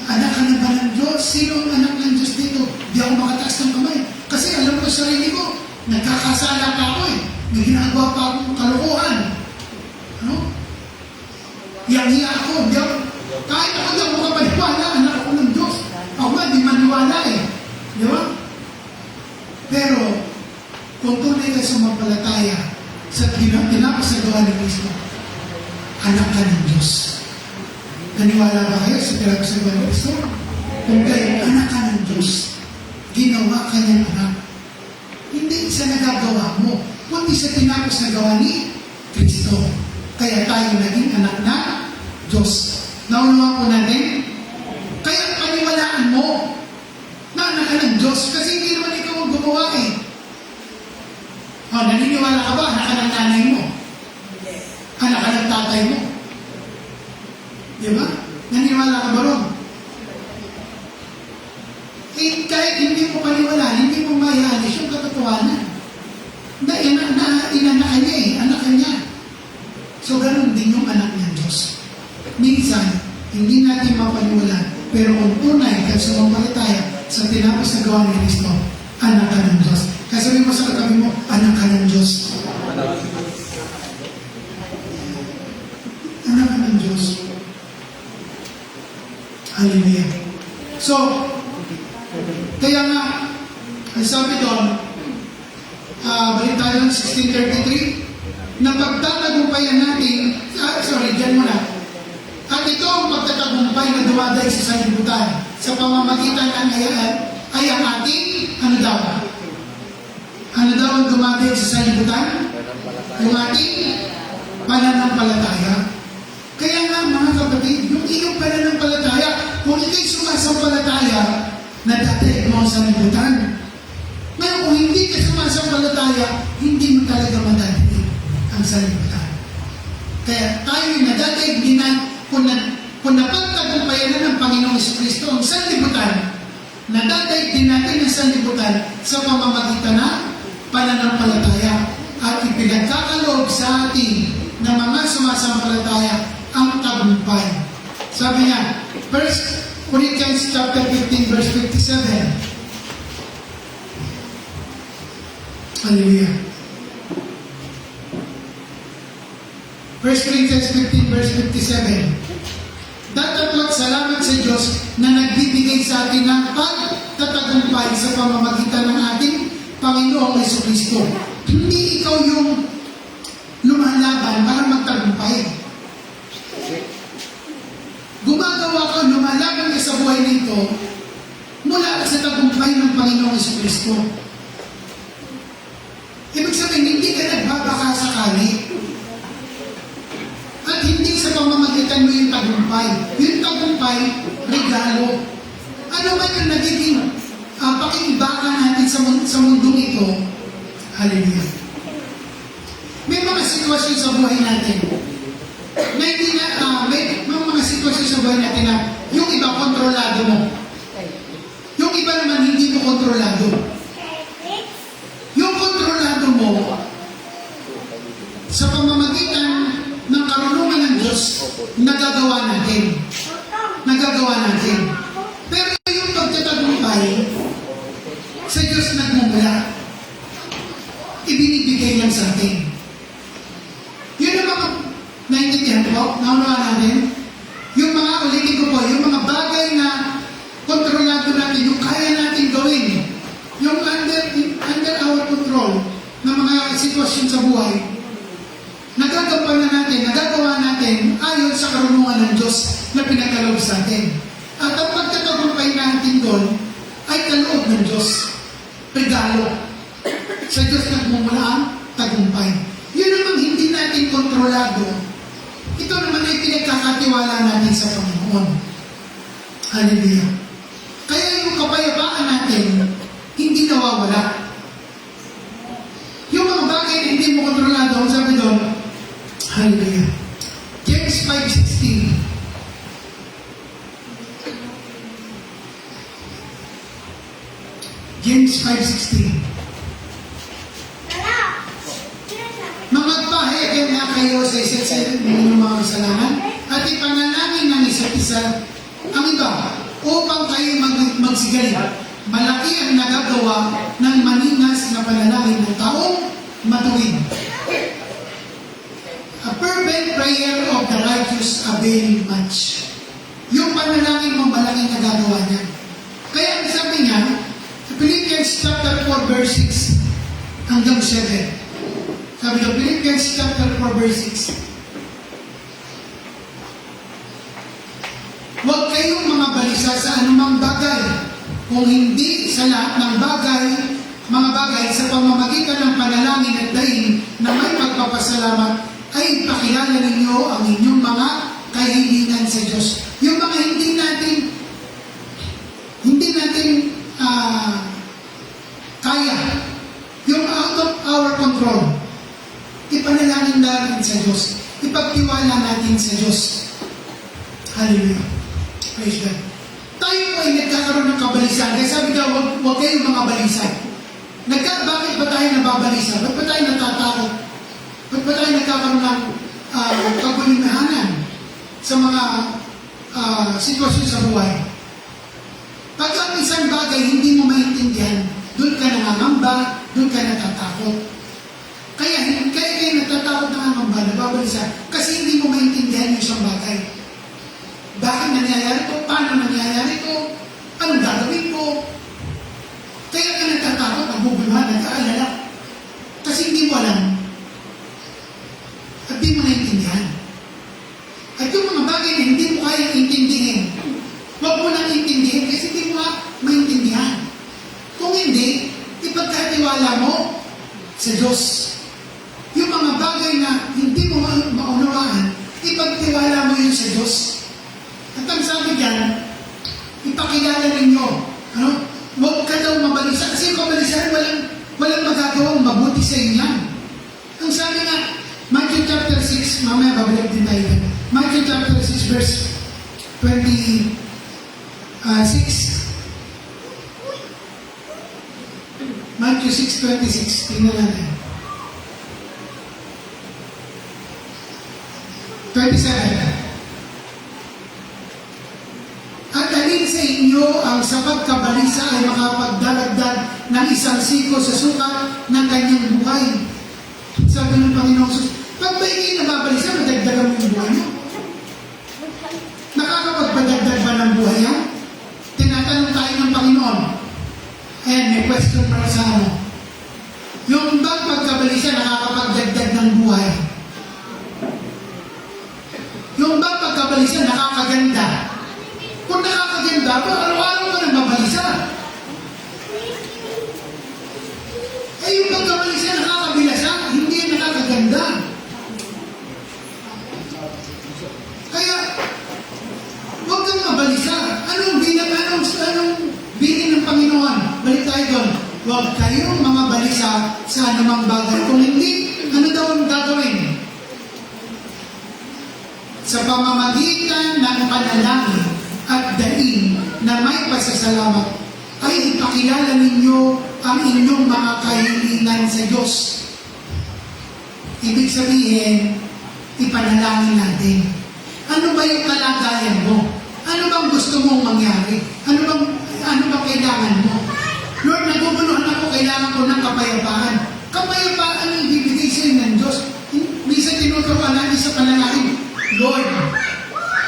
anak ka na ba ng Diyos? Sino ang anak ng Diyos dito? Di ako makataas ng kamay. Kasi alam ko sa sarili ko, nagkakasala pa ako may ginagawa pa akong kalokohan. Ano? Hiyang-hiya ako. Kahit ako di ako kapaniwala, anak ako ng Diyos. Ako nga, di maniwala Di ba? Pero, kung tunay ka sumampalataya sa pinapasagawa ni Kristo, anak ka ng Diyos. Naniwala ba kayo sa pinapasagawa ni Kristo? Kung kayo anak ka ng Diyos, ginawa ka niyang anak. Hindi sa nagagawa mo, kundi sa pinapasagawa ni Kristo. Kaya tayo naging anak na Diyos. Naunawa po natin, kaya paniwalaan mo na anak ka ng Diyos kasi hindi naman ikaw ang gumawa naniniwala ka ba? Anak ka ng nanay mo? Anak ka ng tatay mo? Di ba? Naniniwala ka ba ron? Kahit hindi mo paniwala, hindi mo mayalis yung katotohanan. Na inanakan niya anak ka niya. So, ganun din yung anak ng Diyos. Minsan, hindi natin mapaniwala, pero kung tunay ka sumampalataya sa tinapos na gawa ni Kristo, anak ka ng Diyos. Kaya sabi mo sa katabi mo, anak ka ng Diyos. Anak ka ng Diyos. Hallelujah. So, kaya nga, ang sabi doon, balik tayo ng 1633, na pagtatagumpayan natin, dyan muna. At ito ang pagtatagumpay na dumadaig sa sanlibutan sa pamamagitan ng ay ang ating, ano daw ang dumadaig sa sanlibutan? Yung ating pananampalataya. Kaya nga mga kapatid, yung iyong pananampalataya, kung ikaw'y sumasampalataya, nadadaig mo sa sanlibutan. Ngayon, kung hindi ka sumasampalataya, hindi mo talaga madadaig ang sanlibutan. Kaya tayo'y nadadaig din kung napagtagumpayan na ng Panginoong Kristo ang sanlibutan, nadadaig din natin ang sanlibutan sa pamamagitan ng pananampalataya at ipinagkakaloob sa atin na mga sumasampalataya ang tagumpay. Sabi niya, 1 Corinthians chapter 15 verse 57. Hallelujah. 1 Corinthians 15 verse 57. Datapwat salamat sa Diyos na nagbibigay sa atin ng pagtatagumpay sa pamamagitan ng ating Panginoong Jesucristo. Hindi ikaw yung lumalaban para magtagumpay. Gumagawa ka, lumalaban ka sa buhay nito mula sa tagumpay ng Panginoong Jesucristo. Ibig sabihin, hindi ka nagbabaka sakali. At hindi sa pamamagitan mo yung tagumpay. Yung tagumpay, regalo. Ano ba yung nagiging pakibaka natin sa mundong ito? Hallelujah. May mga sitwasyon sa buhay natin na hindi na, may mga sitwasyon sa buhay natin na yung iba kontrolado mo. Yung iba naman hindi mo kontrolado. Yung kontrolado mo sa pamamagitan ng karunungan ng Diyos, nagagawa natin. Pero yung pagtatagumpay, sa Diyos nagmumula. Ibinibigay lang sa atin. Yun ang mga naintindihan po, naunawaan natin. Yung mga, ulitin ko po, yung mga bagay na kontrolado natin, yung kaya natin gawin, yung under our control ng mga sitwasyon sa buhay, nagagawa natin ayon sa karunungan ng Diyos na pinagkaloob sa atin. At ang pagtatagumpay natin doon ay kaloob ng Diyos. Regalo. Sa Diyos nagmumula ang tagumpay. Yun namang hindi natin kontrolado. Ito naman ay pinagkakatiwala natin sa Panginoon. Hallelujah. Kaya yung kapayapaan natin, hindi nawawala. Yung mga bagay na hindi mo kontrolado, ang sabi doon, hallelujah. James 5:16. James 5:16. Magpahayag nga kayo sa isa't isa ng inyong mga kasalanan at ipanalangin ng isa't isa ang iba upang kayo magsigaling. Malaki ang nagagawa ng maninas na panalangin ng taong matuwid. A fervent prayer of the righteous avail much. Yung panalangin mo, malaking nagagawa niya. Kaya ang sabi niya, Philippians chapter 4 verse 6 hanggang 7. Sabi niya, Philippians chapter 4 verse 6. Huwag kayong mga balisa sa anumang bagay, kung hindi sa lahat ng mga bagay sa pamamagitan ng panalangin at daing na may pagpapasalamat ay pakilala ninyo ang inyong mga kahilingan sa Diyos. Yung mga hindi natin kaya, yung out of our control, ipanalangin natin sa Diyos. Ipagtiwala natin sa Diyos. Hallelujah. Praise God. Tayo po ay nagkakaroon ng kabalisan. Kaya sabi ka, huwag kayong mga balisan. Bakit ba tayo nababalisa? Ba't ba tayo natatakot? Ba't ba tayo nagkakaroon ng kagulimahanan sa mga sitwasyon sa buhay? Pag ang isang bagay hindi mo maintindihan, doon ka nangangamba, doon ka natatakot. Kaya kayo natatakot nangangamba, nababalisa, kasi hindi mo maintindihan yung isang bagay. Bakit nangyayari ito? Paano nangyayari ito? Anong gagawin ko? Kaya ka nagtatakot, naguguluhan, nag-aalala. Kasi hindi mo alam. At di mo naiintindihan. At yung mga bagay na hindi mo kayang intindihin, huwag mo nang intindihin kasi hindi mo maintindihan. Kung hindi, ipagkatiwala mo sa Diyos. Yung mga bagay na hindi mo maunawaan, ipagtiwala mo yun sa Diyos. At ang sabi diyan, ipakilala ninyo. Ano? Huwag ka daw mabalisa. Kasi yung kabalisan, walang magagawang mabuti sa inyo yan. Ang sabi nga, Matthew chapter 6, mamaya babalik din tayo. Matthew chapter 6 verse 26. Matthew 6:26. Tingnan natin. 27. At alin sa inyo ang sa pagkabalisa ay makapagdalagdag ng isang siko sa sukat ng kanyang buhay. Sabi ng Panginoon Jesus, pag ba hindi nababalisa, madagdagan mo yung buhay mo? Nakakapagpadagdag ba ng buhay yan? Tinatanong tayo ng Panginoon. Ayan, may question para sa ano. Yung bang pagkabalisa nakakapagdagdag ng buhay? Yung bang pagkabalisa nakakaganda? Kung nakakaganda, pa araw-araw ka nang mabalisa. Eh yung pagkabalisa nakakabilasa, hindi nakakaganda. Kaya, huwag kang mabalisa. Anong bilin ng Panginoon? Balik tayo doon. Huwag kayong mga balisa sa anumang bagay. Kung hindi, ano daw ang gagawin? Sa pamamagitan ng panalangin at daing na may pasasalamat, ay ipakilala ninyo ang inyong mga kahilingan sa Diyos. Ibig sabihin, ipanalangin natin. Ano ba yung kalagayan mo? Ano bang gusto mong mangyari? Ano bang kailangan mo? Lord, naguguluhan ako, kailangan ko ng kapayapaan. Kapayapaan ang ibibigay sa inyo ng Diyos. Minsan tinuturuan natin sa panalangin, Lord,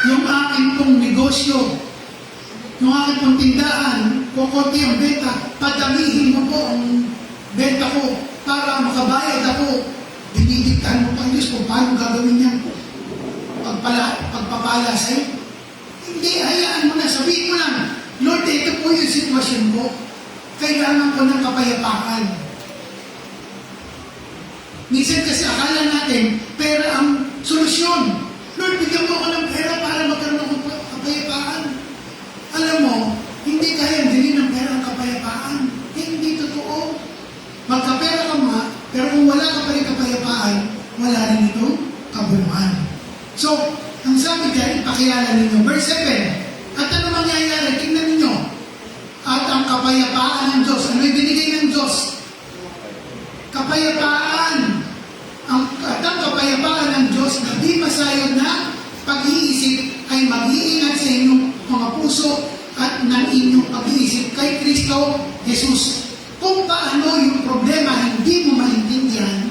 yung akin pong negosyo, yung akin pong tindahan, kukunti ang benta, padamihin mo po ang benta ko para makabayad ako. Dinidiktahan mo pa ang Diyos kung paano gagawin niya pagpapala sa'yo. Hindi, hayaan mo na, sabihin mo lang, Lord, ito po yung sitwasyon ko. Kailangan ko ng kapayapaan. Minsan kasi akala natin, pera ang solusyon. Lord, bigyan mo ako ng pera para magkaroon ako ng kapayapaan. Alam mo, hindi kayang bilhin ng pera ang kapayapaan. Hindi totoo. Magkapera ka mga, pero kung wala ka pa rin kapayapaan, wala rin itong kabuluhan. So, ang sabi dyan, ipakilala ninyo. Verse 7, at ano mangyayari? Tingnan ninyo. At ang kapayapaan ng Diyos. Ano ibinigay ng Diyos? Kapayapaan. At ang kapayapaan ng Diyos na di masayod na pag-iisip ay mag-iingat sa inyong mga puso at ng inyong pag-iisip kay Kristo Jesus. Kung paano yung problema hindi mo maintindihan,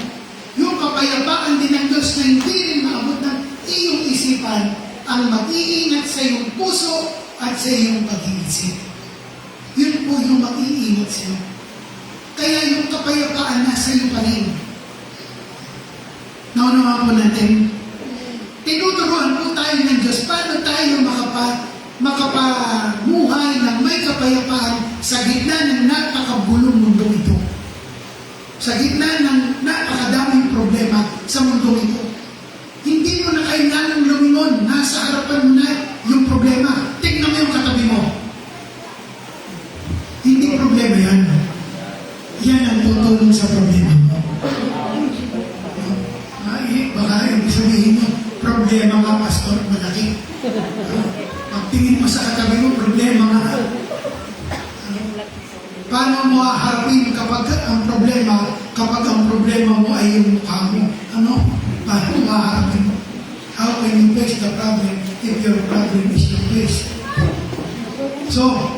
yung kapayapaan din ng Diyos na hindi rin maabot ng iyong isipan ang mag-iingat sa iyong puso at sa iyong pag-iisip. Yun po yung mag-iingat sa iyo. Kaya yung kapayapaan nasa iyo pa rin. Naunawa po natin, tinuturuan po tayo ng Diyos paano tayo makapamuhay ng may kapayapaan sa gitna ng napakabulong mundo ito. Sa gitna ng napakadaming problema sa mundo ito. Hindi mo na kailangang lumingon. Nasa harapan mo na yung problema. Tingnan mo yung katabi mo. Hindi problema yan. Yan ang tutulong sa problema mo. Baka yung sabihin mo, problema nga, pastor, malaki. Pagtingin mo sa katabi mo, problema nga. Paano mo haharapin kapag ang problema mo ay yung mukha mo? Ano? Paano mo haharapin mo? How can you face the problem if your problem is your face? So,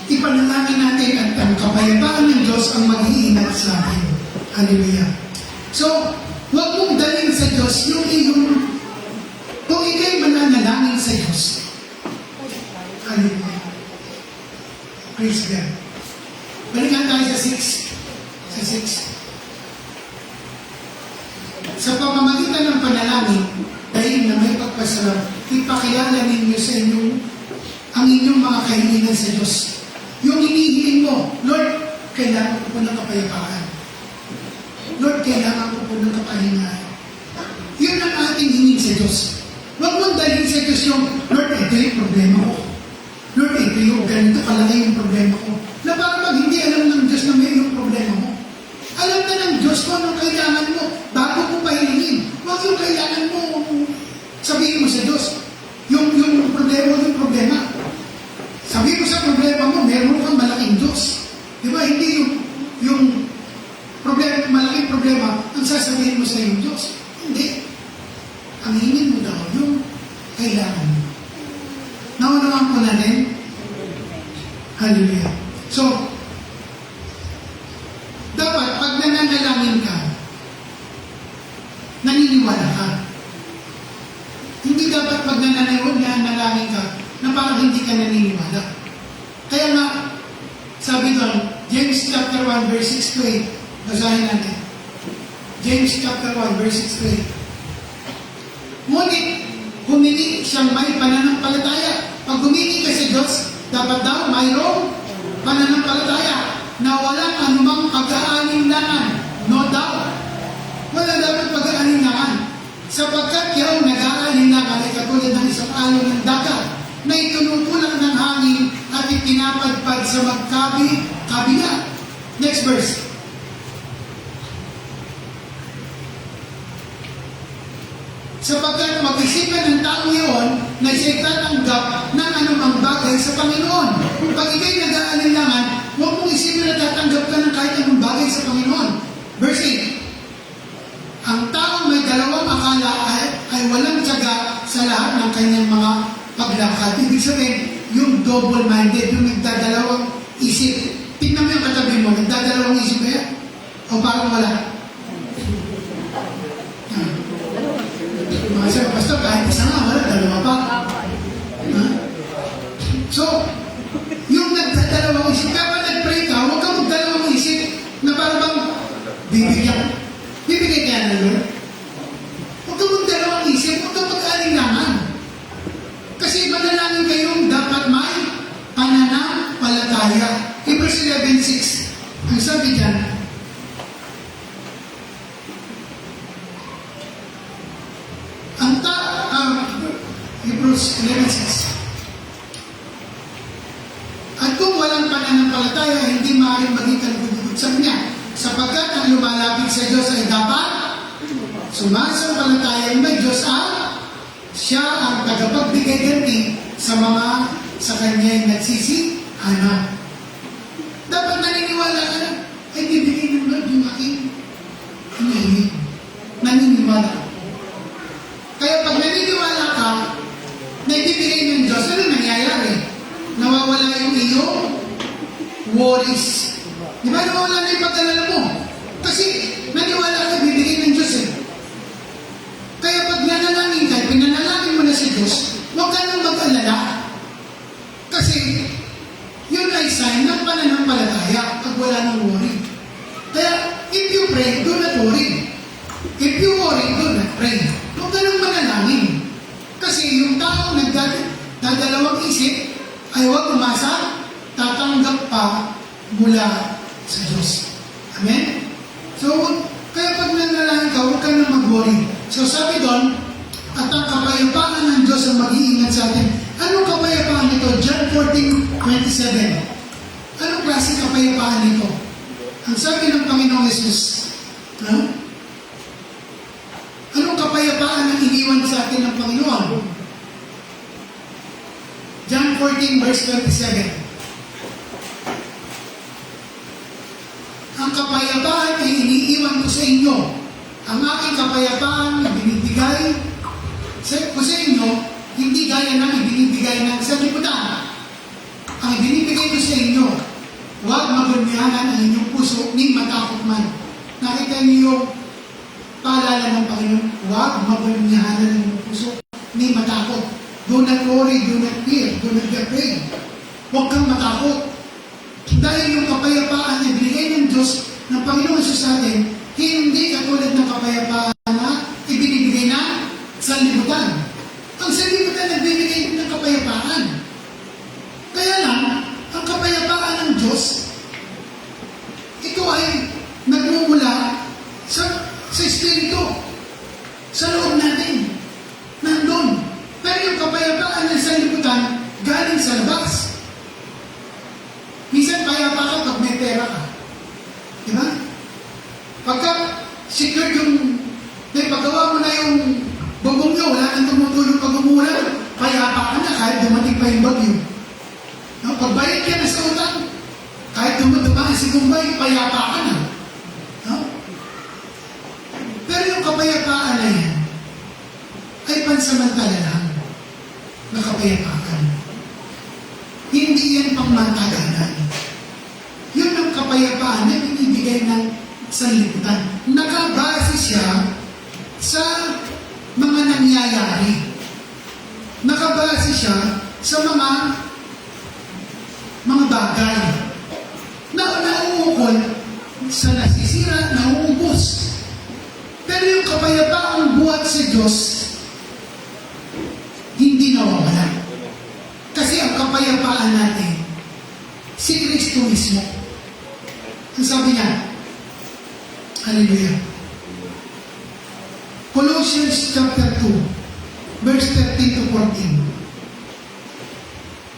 ipanalangin natin at ang kapayapaan ng Diyos ang mag-iingat sa atin. Hallelujah. So, huwag mong dalhin sa Diyos yung iyong, kung ikay Hallelujah. Praise God. Balikan tayo sa 6. Sa 6. Sa pamamagitan ng panalangin, dahil na may pagpasarap, ipakilala ninyo sa inyong ang inyong mga kahilingan sa Diyos. Yung hinihiling mo, Lord, kailangan ko po ng kapayapaan. Lord, kailangan ko po ng kapahingahan. Yun ang ating hiling sa Diyos. Huwag mong dalhin sa Diyos yung, Lord, ito yung problema ko. Lord, ito yung ganito kalaki yung problema ko. Na parang hindi alam ng Diyos na may yung problema mo. Alam na ng Diyos kung anong kailangan mo bago mo pahilingin. Huwag yung kailangan mo sabihin mo sa Diyos. Yung problema. Sabihin mo sa problema mo, meron kang malaking Diyos. Di ba? Hindi yung problema, malaking problema, ang sasabihin mo sa iyong Diyos. Hindi. Ang hingin mo daw, yung kailangan mo. Naunawang po natin? Hallelujah. So, dapat, pag nananalangin ka, naniniwala ka. Hindi dapat pag nananalangin ka, na parang hindi ka naniniwala. Kaya nga, sabi doon, James chapter 1, verse 6 to 8, basahin natin. James chapter 1, verse 6 to 8. Ngunit, humingi siyang may pananampalataya. Pag humingi ka sa Diyos, dapat daw mayroong pananampalataya na walang anumang pag-aalinlangan. No doubt. Wala dapat pag-aalinlangan. Sapagkat yaw nag-aalinlangan ay katulad ng isang alon ng dagat na itunutulak ng hangin at ipinapadpad sa magkabi-kabila. Next verse. Sapagkat mag-isipan ng taong iyon na siya'y tatanggap ng anumang bagay sa Panginoon. Kung pag ikaw'y nag-aalinlangan, huwag mong isipin na tatanggap ka ng kahit anong bagay sa Panginoon. Verse 8. Ang taong may dalawang akala ay walang tiyaga sa lahat ng kanyang mga paglakad. Ibig sabihin, yung double-minded, yung nagdadalawang isip. Tingnan mo yung katabi mo, nagdadalawang isip ba yan? O parang wala? Mga sir, basta kahit isa nga, wala, dalawa pa. So, yung nagdadalawang isip, kapag nag-pray ka, huwag kang magdalawang isip na parang bang bibigyan kaya ng Lord. Huwag kang magdalawang isip, huwag kang mag-alinlangan. Kasi manalangin kayong dapat may pananampalataya. Hebrews 11:6. Ang sabi dyan, Hebrews 11:6. At kung walang pananampalataya, hindi maaaring maging kalugod sa Kanya. Sapagkat ang lumalapit sa Diyos ay dapat sumasampalataya may Diyos at Siya ang tagapagbigay ganti sa mga sa Kanya'y nagsisihanap. Dapat naniniwala ka na, ay bibigay ng Lord yung aking hinihiling. Naniniwala. Kaya pag naniniwala ka, na ibibigay ng Diyos, ano nangyayari? Nawawala yung iyong worries. Di ba nawawala na yung pag-alala mo? Kasi naniwala ka, bibigay ng Diyos eh. Kaya pag nanalangin ka, pinanalangin mo na si Diyos, huwag ka nang mag-alala. Kasi yun ay sign ng pananampalataya pag wala ng worry. Kaya if you pray, do not worry. If you worry, do not pray. Huwag ka nang manalangin. Kasi yung taong nagdadalawang isip ay huwag umasa, tatanggap pa mula sa Diyos. Amen? So, kaya pag nanalangin ka, huwag ka nang mag-worry. So sabi doon, at ang kapayapaan ng Diyos ang mag-iingat sa atin. Anong kapayapaan nito? John 14:27. Anong klase kapayapaan nito? Ang sabi ng Panginoong Jesus, anong kapayapaan ang iniwan sa atin ng Panginoon? John 14:27. Ang kapayapaan ay iniiwan ko sa inyo. Ang aking kapayapaan na binibigay ko sa inyo, hindi gaya ng ibinibigay ng sanlibutan. Ang ibinibigay ko sa inyo, huwag magulmihanan ang inyong puso, ni matakot man. Nakita niyo yung paalala ng Panginoon, huwag magulmihanan ang inyong puso, ni matakot. Do not worry, do not fear, do not be afraid. Huwag kang matakot. Dahil yung kapayapaan na binigay ng Diyos, ng Panginoon sa atin, hindi katulad ng kapayapaan na ibinibigay na sa libutan. Ang sanlibutan nagbibigay ng kapayapaan. Kaya lang, ang kapayapaan ng Diyos, ito ay nagmumula sa Espiritu, sa loob natin, nandun. Pero yung kapayapaan ng sanlibutan, galing sa labas. Minsan payapa ka pag may pera ka. Diba? Pagka secured yung, may paggawa mo na yung bubong nyo, wala kang tumutulong pag umulan, payapa ka na kahit dumating pa yung bagyo. No? Pagbayad ka na sa utang, kahit dumaan si Gumbay, payapa ka na. No? Pero yung kapayapaan na yan, ay pansamantala lang na kapayapaan. Hindi yan pangmatagalan. Yun ang kapayapaan na binibigay ng sanlibutan. Nakabase siya sa mga nangyayari. Nakabase siya sa mga bagay na nauukol sa nasisira, nauubos. Pero yung kapayapaang buhat sa Diyos, hindi nawawala. Kasi ang kapayapaan natin, si Kristo mismo. Ang sabi niya, Hallelujah. Colossians chapter 2, verse 13 to 14.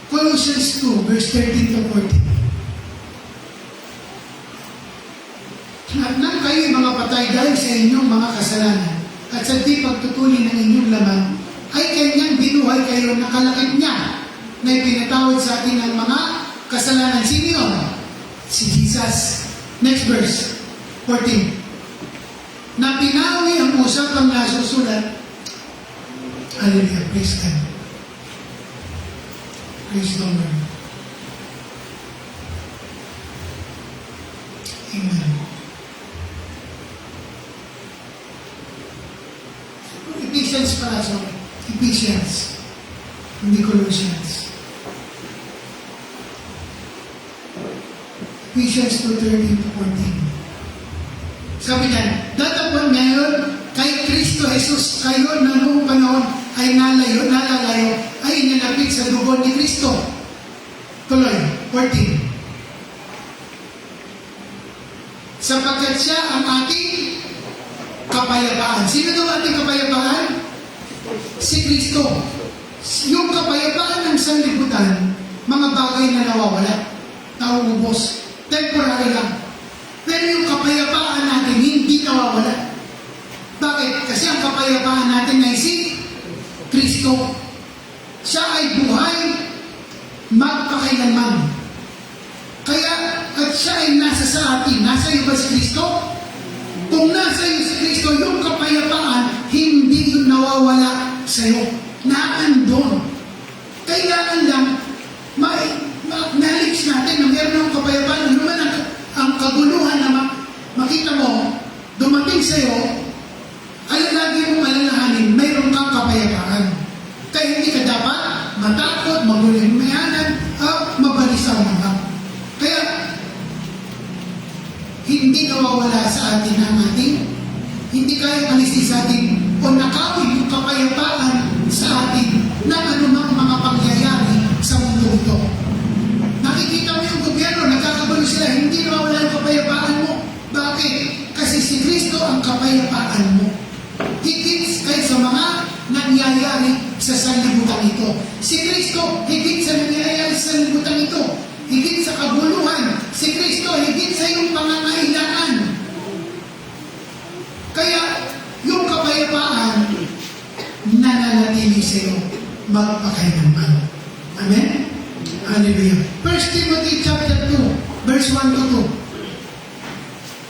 Colossians 2, verse 13 to 14. At nang kayo mga patay dahil sa inyong mga kasalanan at sa di pagtutuli ng inyong laman, ay kanyang binuhay kayo na kalakip niya na ipinatawad sa atin ang mga kasalanan. Sino yun? Si Jesus. Next verse, 14. Na pinawi ang usapang nasusulat. Hallelujah. Praise God. Praise the Lord. Amen. Ephesians pala, sorry. Ephesians. Hindi Colossians. Ephesians 2:13 to 14. Sabi niya, datapon ngayon kay Kristo Jesus kayo na noong panahon ay nalalayo, ay inilapit sa dugo ni Kristo. Tuloy, 14. Sapagkat siya ang ating kapayapaan. Sino daw ating kapayapaan? Si Kristo. Yung kapayapaan ng sanlibutan, mga bagay na nawawala, nauubos, temporary lang. Pero yung kapayapaan natin, hindi nawawala. Bakit? Kasi ang kapayapaan natin ay si Kristo. Siya ay buhay magpakailanman. Kaya, at siya ay nasa sa atin. Nasa iyo ba si Kristo? Kung nasa iyo si Kristo, yung kapayapaan, hindi yung nawawala sa iyo. Naandun. Kailangan lang, ma-acknowledge natin na meron ng kapayapaan. Ano man ang kaguluhan na makita mo, dumating sa iyo, lagi mong alalahanin, mayroon kang kapayapaan. Kaya hindi ka dapat matakot, magulimayanan, mabalisaw naman. Kaya, hindi nawawala sa atin ang ating, hindi kaya alisin sa atin o nakawin yung kapayapaan sa atin na anumang mga pangyayari sa mundo ito. Nakikita mo yung gobyerno, nagkakagulo sila, hindi nawawala yung kapayapaan mo. Bakit? Kasi si Kristo ang kapayapaan mo. Higit kahit sa mga nangyayari sa sanlibutan ito. Si Kristo, higit sa nangyayari sa sanlibutan ito. Higit sa kabuluhan. Si Kristo, higit sa iyong pangangailangan. Kaya, yung kapayapaan, nananatili sa iyo magpakailanman. Amen? Hallelujah. 1 Timothy chapter 2, verse 1 to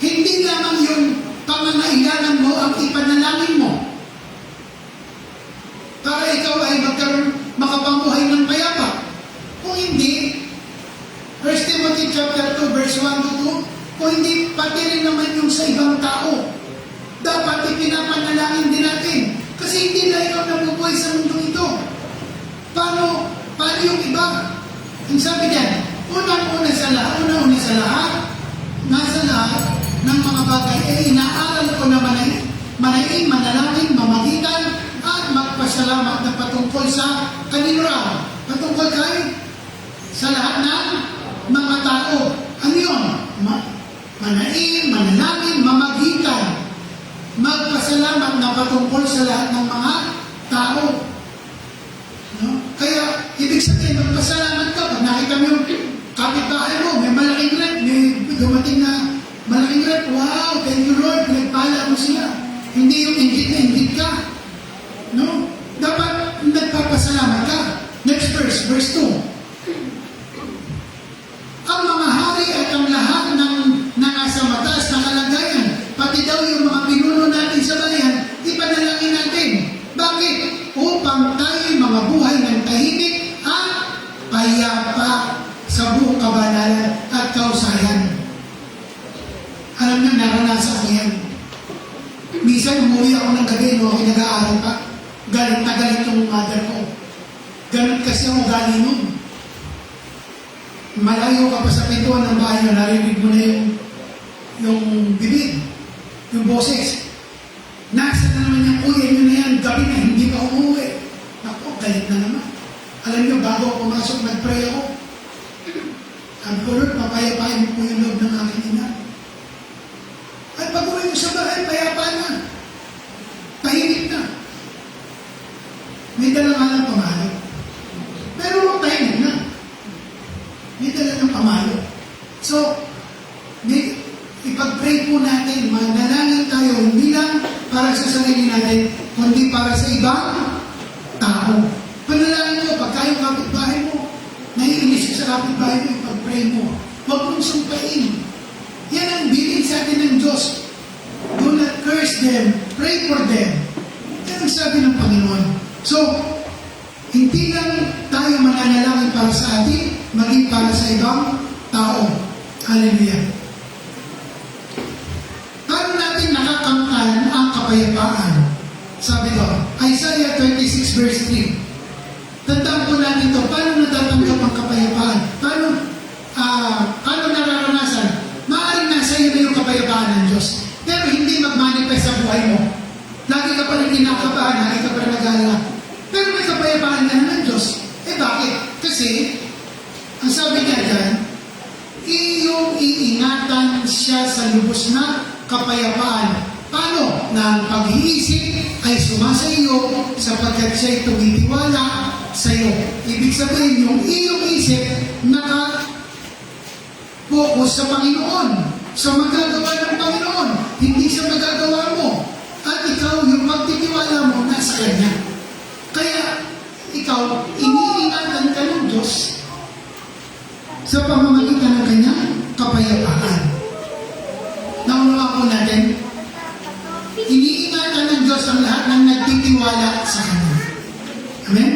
2. Hindi lamang yung pangangailangan mo ang ipanalangin mo para ikaw ay makapamuhay ng payapa. Kung hindi, 1 Timothy chapter 2, verse 1 to 2, kung hindi, pati rin naman yung sa ibang tao. Dapat ipinapanalangin din natin. Kasi hindi na ikaw nabubuhay sa mundo ito. Paano yung iba? Ang sabi niyan, una-una sa lahat, nasa lahat ng mga bagay, inaaral ko na manain, manalangin, mamagitan, at magpasalamat na patungkol sa kanino raw? Patungkol kay sa lahat ng mga tao. Ano yun? Manain, manalangin, mamagitan, magpasalamat na patungkol sa lahat ng mga tao. No? Kaya, ibig sabihin, magpasalamat ka. Pag nakita mo yung kapitbahay mo, may malaking rep, may dumating na malaking rep, wow, thank you Lord, pinagpala mo sila. Hindi yung ingit na ingit ka. No? Dapat nagpapasalamat ka. Next verse 2. Ang mga hari at ang lahat ng nasa mataas na kalagayan, pati daw yung mga pinuno natin sa bayan, ipanalangin natin. Bakit? Upang tayo mga buhay ng tahimik at payapa sa buong kabanalan at kausayan. Alam niyo, naranasan ko yan. Minsan umuwi ako ng gabi, no, ako nag-aaral pa. Galit na galit yung mother ko. Ganun kasi ang ugali nun. Malayo ka pa sa pintuan ng bahay na narinig mo na yung bibig, yung boses. Nasa na naman yung kuya nyo na yan, gabi na hindi pa umuwi. Naku, galit na naman. Alam nyo, bago ako pumasok, nag-pray ako. Sabi ko, Lord, papayapain mo po yung loob ng aking ina. At pag uwi mo sa bahay, payapa na. Tahimik na. May dala nga ng pamalo. Pero tahimik na. May dala ng pamalo. So, ipag-pray po natin, manalangin tayo, hindi lang para sa sarili natin, kundi para sa ibang tao. Panalangin mo, pagka yung kapitbahay mo, naiinis ka sa kapitbahay mo, ipag-pray mo. Huwag mong sumpain. Yan ang bilin sa atin ng Diyos. Do not curse them, pray for them. Yan ang sabi ng Panginoon. So, hindi lang tayo mananalangin para sa atin, maging para sa ibang tao. Hallelujah. Paano natin nakakamtan ang kapayapaan? Sabi ko, Isaiah 26 verse 3. Tandaan po natin ito, paano natatanggap ang kapayapaan? Paano nararanasan? Maaaring nasa iyo na yung kapayapaan ng Diyos. Pero hindi mag-manifest sa buhay mo. Lagi ka pa rin kinakabahan, lagi ka pa rin nag-aalala. Pero may kapayapaan ka na ng Diyos. Eh bakit? Kasi, ang sabi niya dyan, iyong iingatan siya sa lubos na kapayapaan. Paano? Na ang pag-iisip ay sumasaiyo sapagkat siya'y tumitiwala sa iyo. Ibig sabihin, yung iyong isip naka-focus sa Panginoon, sa magagawa ng Panginoon, hindi sa magagawa mo. At ikaw, yung pagtitiwala mo, nasa Kanya. Kaya, ikaw, iniingatan ka ng Diyos sa pamamagitan ng Kanyang kapayapaan. Naunawa po natin, iniingatan ng Diyos ang lahat ng nagtitiwala sa Kanya. Amen?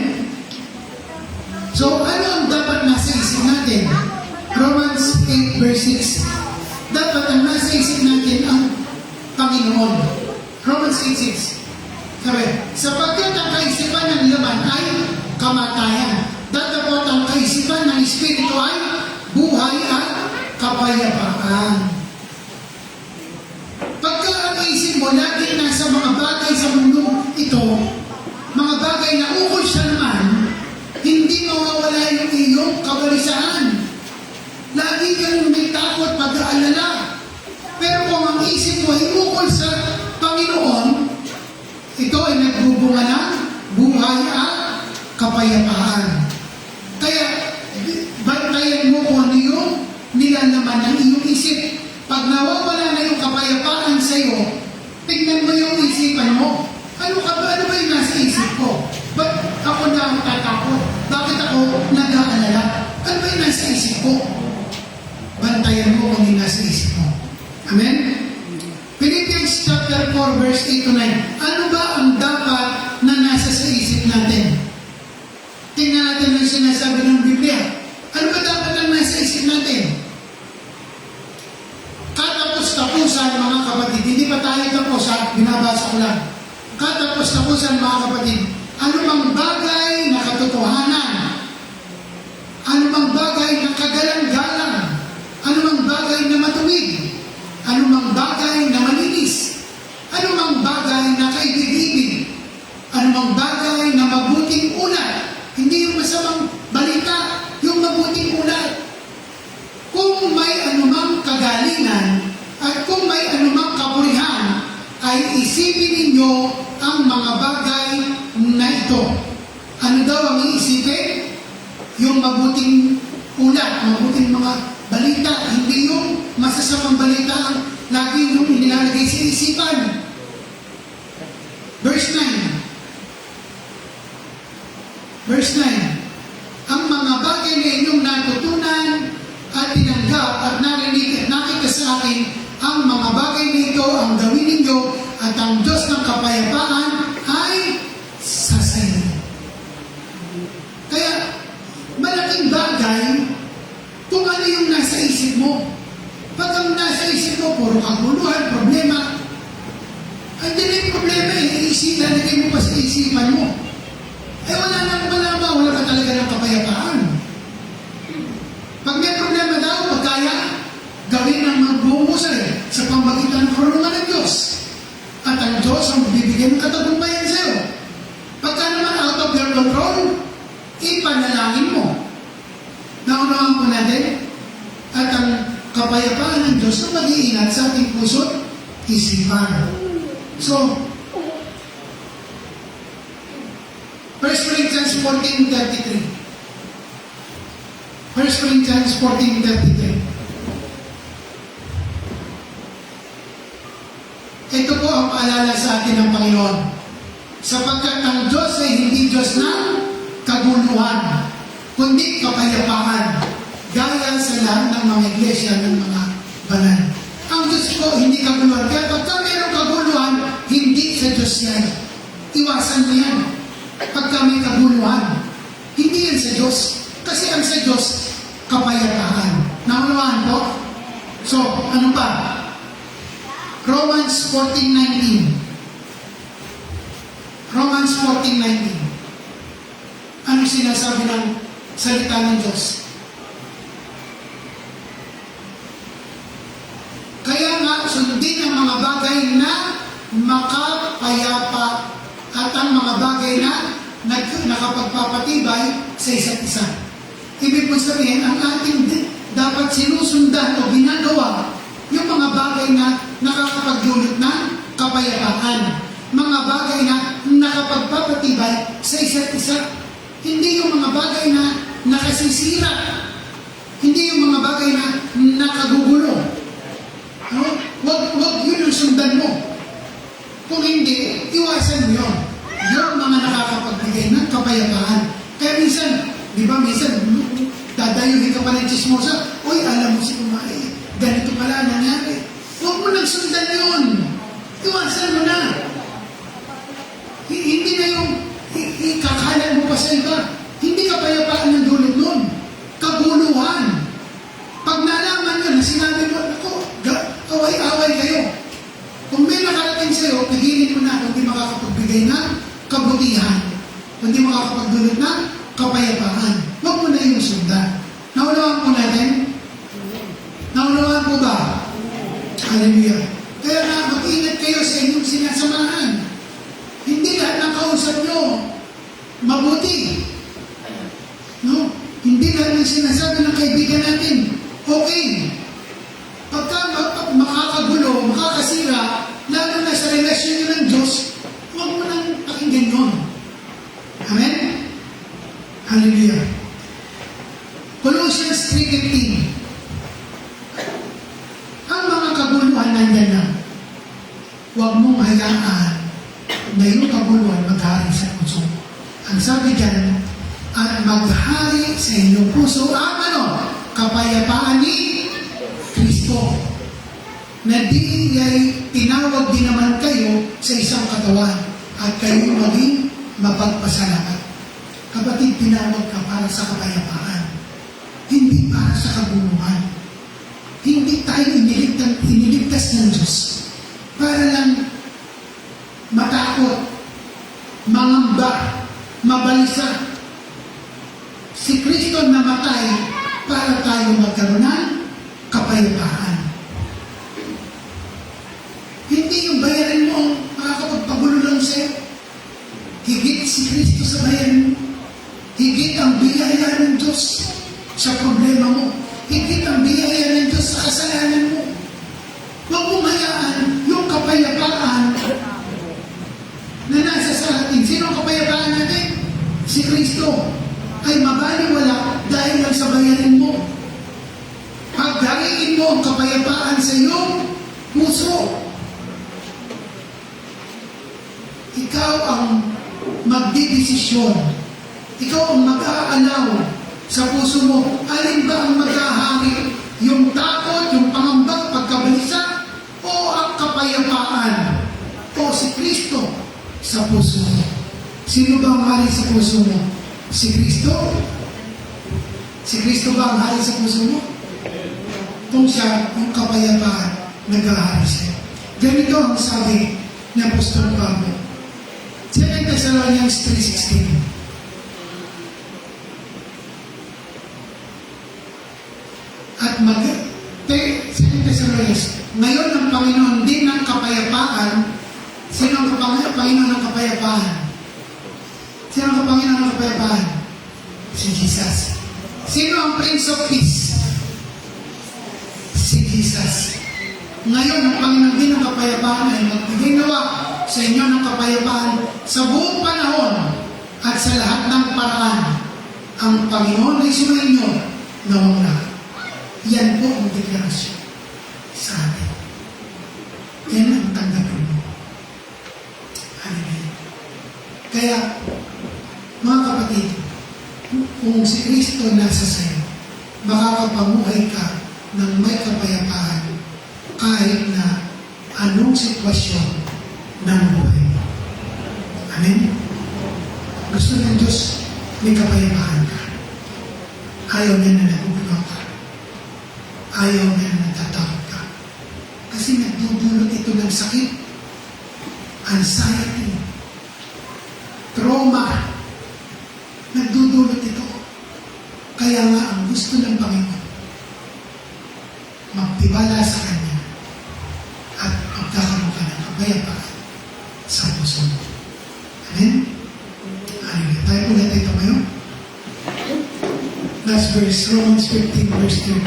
So, ano ang dapat nasa isip natin? Romans 8 verse 6. Dapat ang nasa isip natin ang Panginoon. Romans 8:6. Sabi, sapagkat ang kaisipan ng laman ay kamatayan. Datapot ang kaisipan ng Espiritu ay buhay at kapayapaan. Pagka ang isip mo lagi nasa mga bagay sa mundo ito, mga bagay na ukol sa naman, hindi mawawala yung iyong kabalisahan. Lagi kang may takot, pag-aalala. Pero kung ang isip mo ay ukol sa Panginoon, ito ay nagbubunga ng buhay at kapayapaan. Kaya, bantayan mo kung ano yung nilalaman ng iyong isip. Pag nawawala na yung kapayapaan sa iyo, tignan mo yung isipan mo. Ano ba yung nasa isip ko? Ba't ako na tatakot? Bakit ako nag-aalala? Ano ba yung nasa isip ko? Bantayan mo kung yung nasa isip mo. Amen? Philippians chapter 4 verse 8 to 9. Ano ba ang dapat na nasa sa isip natin? Tingnan natin ang sinasabi ng Biblia. Ano ba dapat ang nasa isip natin? Katapos-tapusan mga kapatid. Hindi pa tayo tapos ha? Binabasa ko lang. Katapos-tapusan mga kapatid. Ano bang bagay na katotohanan anumang bagay na kagalang-galang, anumang bagay na matuwid, anumang bagay na malinis, anumang bagay na kaibig-ibig, anumang bagay na mabuting ulat, hindi yung masamang balita, yung mabuting ulat. Kung may anumang kagalingan at kung may anumang kapurihan, ay isipin ninyo ang mga bagay na ito. Ano daw ang iisipin? Yung mabuting ulat, mabuting mga balita, hindi yung masasamang balita ang lagi yung inilalagay sa isipan. Verse 9. Verse 9. Ang mga bagay na inyong natutunan at tinanggap at narinig at nakita sa akin, ang mga bagay nito ang gawin ninyo at ang Diyos ng kapayapaan ay sasayin. Kaya, malaking bagay kung ano yung nasa isip mo. Pag ang nasa isip mo, puro kaguluhan, problema, andyan na yung problema eh, lalagay mo pa sa isipan mo. Eh wala ka talaga ng kapayapaan. Pag may problema daw, magkaya, gawin ng magbumusal sa pamagitan ng karunungan ng Diyos. At ang Diyos ang bibigyan ng katagumpayan sa iyo. Pagka naman out of your control, ipanalangin mo. Naunawaan po natin, at ang kapayapaan ng Diyos na mag-iingat sa ating puso't isipan. So, 1 Corinthians 14:33. 1 Corinthians 14:33. Ito po ang paalala sa atin ng Panginoon. Sapagkat ang Diyos ay hindi Diyos ng kaguluhan, kundi kapayapaan, gaya sa lahat ng mga iglesia ng mga banal. Ang Diyos po hindi kaguluhan. Kaya pagka mayroong kaguluhan, hindi sa Diyos yan. Iwasan mo yan. Pagka may kaguluhan, hindi yan sa Diyos. Kasi ang sa Diyos, kapayapaan. Naunawaan po? So, ano pa? Romans 14:19. Romans 14:19. Ano sinasabi ng salita ng Diyos? Kaya nga, sundin ang mga bagay na makapayapa at ang mga bagay na nakapagpapatibay sa isa't isa. Ibig po sabihin, ang ating dapat sinusundan o ginagawa yung mga bagay na nakakapagdulot ng kapayapaan. Mga bagay na nakapagpapatibay sa isa't isa. Hindi yung mga bagay na nakasisira. Hindi yung mga bagay na nakagugulo. No? Wag yun yung sundan mo. Kung hindi, iwasan mo yun. Yung mga nakakapagbigay ng kapayapaan. Kaya minsan, di ba minsan, dadayuhin ka pa ng chismosa, uy, alam mo si kumain, ganito pala nangyari. Huwag mo nang sundan yun. Iwasan mo na. Hindi na yung ikakalan mo pa sa iba. Hindi kapayapaan ng dulot nun. Kaguluhan. Pag nalaman nyo na sinabi mo, ako, away-away kayo. Kung may nakarating sa'yo, pigilin mo na kung di makakapagbigay ng kabutihan. Kung di makakapagdulot ng kapayapaan. Huwag mo na yung sundan. Naunawaan po natin? Naunawaan po ba? Hallelujah. Kaya nga, mag-ingat kayo sa inyong sinasamahan. Hindi lahat ng kausap nyo mabuti. No? Hindi lahat ng sinasabi ng kaibigan natin okay. Pagka makakagulo, makakasira, lalo na sa relasyon nyo ng Diyos, huwag mo nang pakinggan yun. Amen? Hallelujah. Colossians 3:15. Ang mga kaguluhan nandyan na. Huwag mong hayaan na yung kaguluhan maghari sa puso. Ang sabi dyan, at maghari sa inyong puso ang kapayapaan ni Kristo, na di ay tinawag din naman kayo sa isang katawan at kayo maging mapagpasalamat. Kapatid, tinawag ka para sa kapayapaan, hindi para sa kaguluhan. Hindi tayo iniligtas ng Diyos para lang matakot, mangamba, mabalisa. Si Kristo namatay para tayo magkaroon ng kapayapaan. Hindi yung bayarin mo ang makakapagpagulo lang sa'yo. Higit si Kristo sa bayarin mo. Higit ang biyaya ng Diyos sa problema mo. Higit ang biyaya ng Diyos sa kasalanan mo. Huwag mong hayaan yung kapayapaan na nasa sa atin. Sino ang kapayapaan natin? Si Kristo ay mabaliwala dahil lang sa bayarin mo. Paghariin mo ang kapayapaan sa iyong puso. Ikaw ang magdidesisyon. Ikaw ang mag-aalaw sa puso mo. Alin ba ang maghahari? Yung takot, yung pangamba, pagkabalisa, o ang kapayapaan? O si Kristo sa puso mo? Sino ba ang hari sa puso mo? Si Kristo? Si Kristo ba ang hari sa puso mo? Kung siya, yung kapayapaan, nag-ahari siya. Ganito ang sabi ni Apostol Pablo. 2 Thessalonians 3:16. At Second Thessalonians, ngayon ang Panginoon din ng kapayapaan. Sino ang Panginoon ng kapayapaan? Sino ang Panginoon ng kapayapaan? Si Jesus. Sino ang Prince of Peace? Si Jesus. Ngayon ang Panginoon din ng kapayapaan ay magbigay-nawa sa inyo ng kapayapaan sa buong panahon at sa lahat ng paraan. Ang Panginoon ay sumainyo na wala. Yan po ang deklarasyon sa atin. Yan ang tanggapin mo. Hallelujah. Kaya, mga kapatid, kung si Kristo nasa sayo, makakapamuhay ka ng may kapayapaan kahit na anong sitwasyon ng buhay mo. Amen? Gusto ng Diyos, may kapayapaan ka. Ayaw niya na nagugulo ka. Ayaw niya na natatakot ka. Kasi nagdudulot ito ng sakit, anxiety, trauma. Nagdudulot ito. Kaya nga ang gusto ng Panginoon, magtiwala sa Kanya at magkakaroon ka ng kapayapaan sa puso mo. Amen? Hallelujah. Tayo ulit ito ngayon. Last verse, Romans 15, verse 30.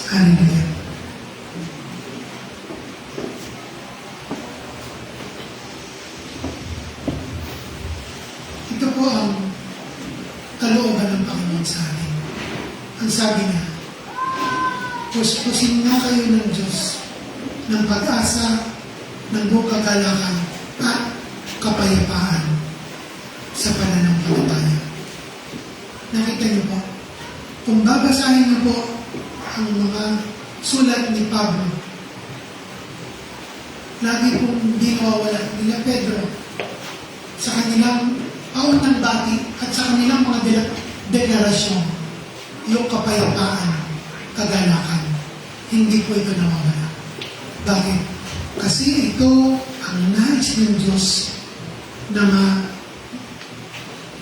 Hallelujah. Ito po ang kalooban ng Panginoon sa atin. Ang sabi niya, puspusin nga kayo ng Diyos ng pag-asa, ng buong kagalakan at kapayapaan sa pananampalataya. Nakita niyo po, kung babasahin niyo po ang mga sulat ni Pablo, lagi pong hindi nawawala nila Pedro sa kanilang paunang bati at sa kanilang mga deklarasyon, yung kapayapaan, kagalakan. Hindi po ito nawawala. Bakit? Kasi ito ang nais ng Diyos na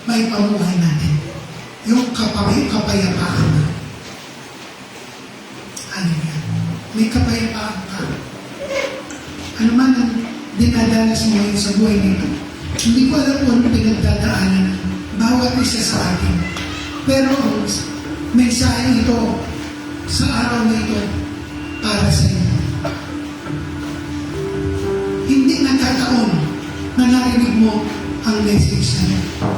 may pamuhay natin. Yung kapayapaan na. Hallelujah. May kapayapaan ka. Ano man ang dinadanas mo ngayon sa buhay nito, hindi ko alam kung ano pinagdadaanan bawat isa sa atin. Pero ang mensahe ito sa araw na ito para sa inyo. Hindi nagkataon na narinig mo ang message na ito.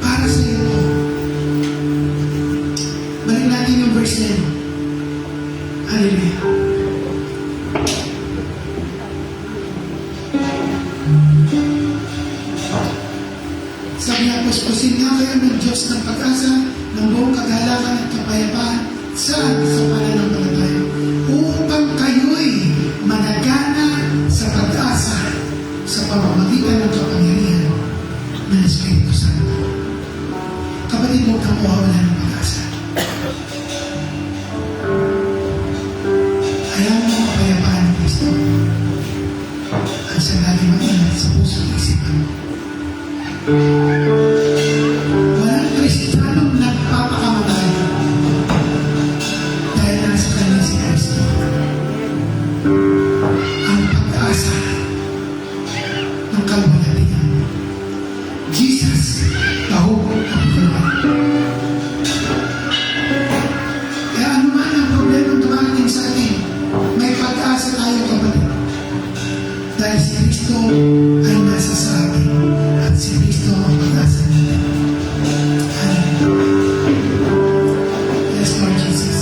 Para sa iyo ito. Balik natin yung verse na ito. Hallelujah. Sabi niya, puspusin nga kayo ng Diyos ng pag-asa, ng buong kagalakan at kapayapaan sa pananampalataya, upang kayo'y managana sa pag-asa sa pamamagitan ng kapangyarihan ng Espiritu Santo. Kapatid, huwag kang mawawala ng pag-asa. Ayaw mo kapayapaan ng Kristo. Ang sandali maingat sa puso at isipan mo. tahog at kapakalman. Kaya ano man ang problema dumarating sa atin, may pag-asa tayo kapatid. Dahil si Kristo ay nasa sa atin at si Kristo ang pag-asa natin. Yes, Lord Jesus.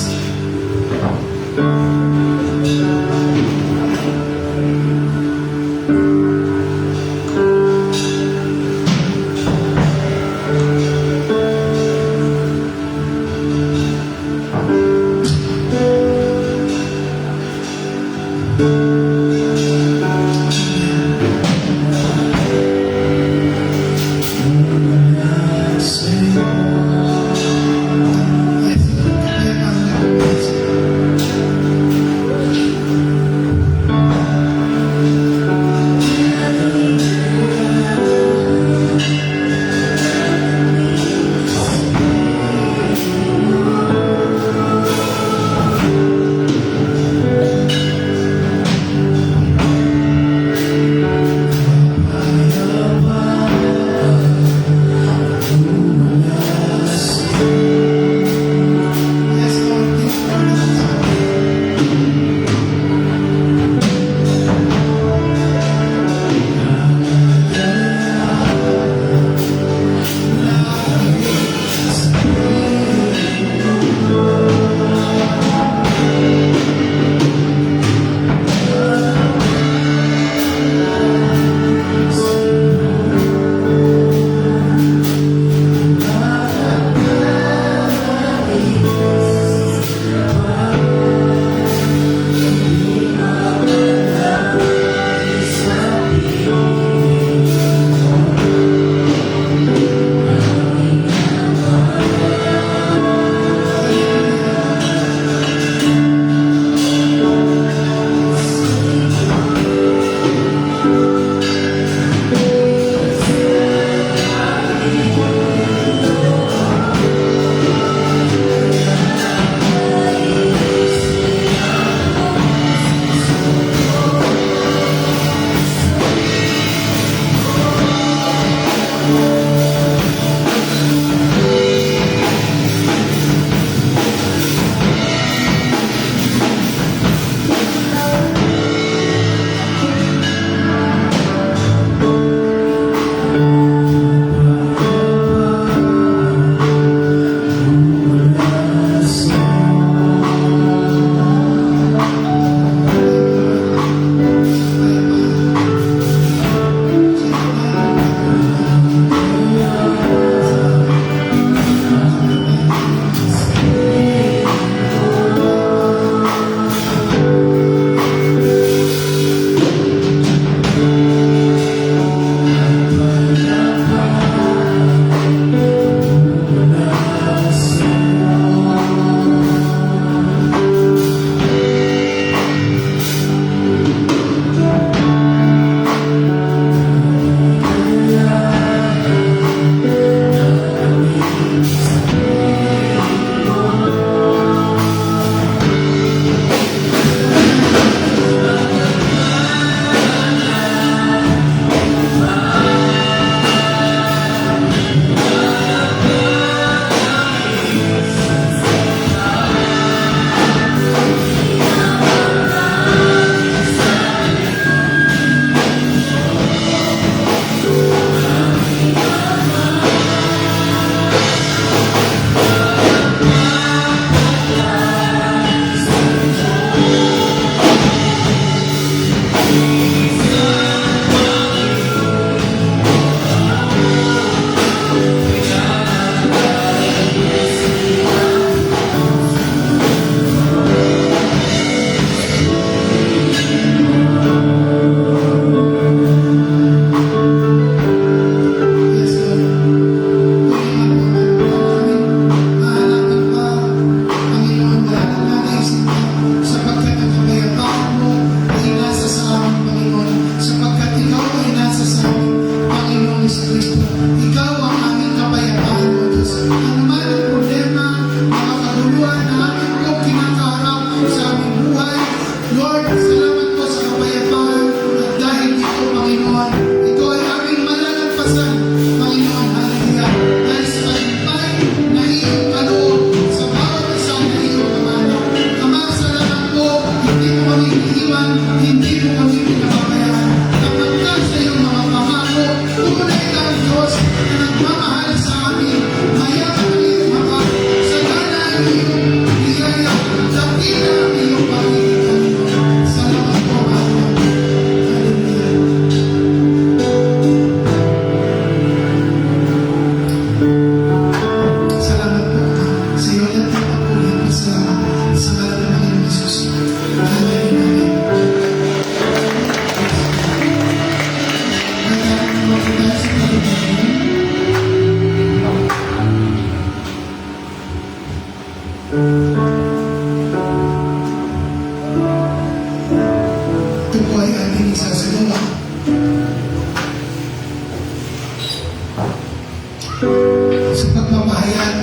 sa pagpapahayag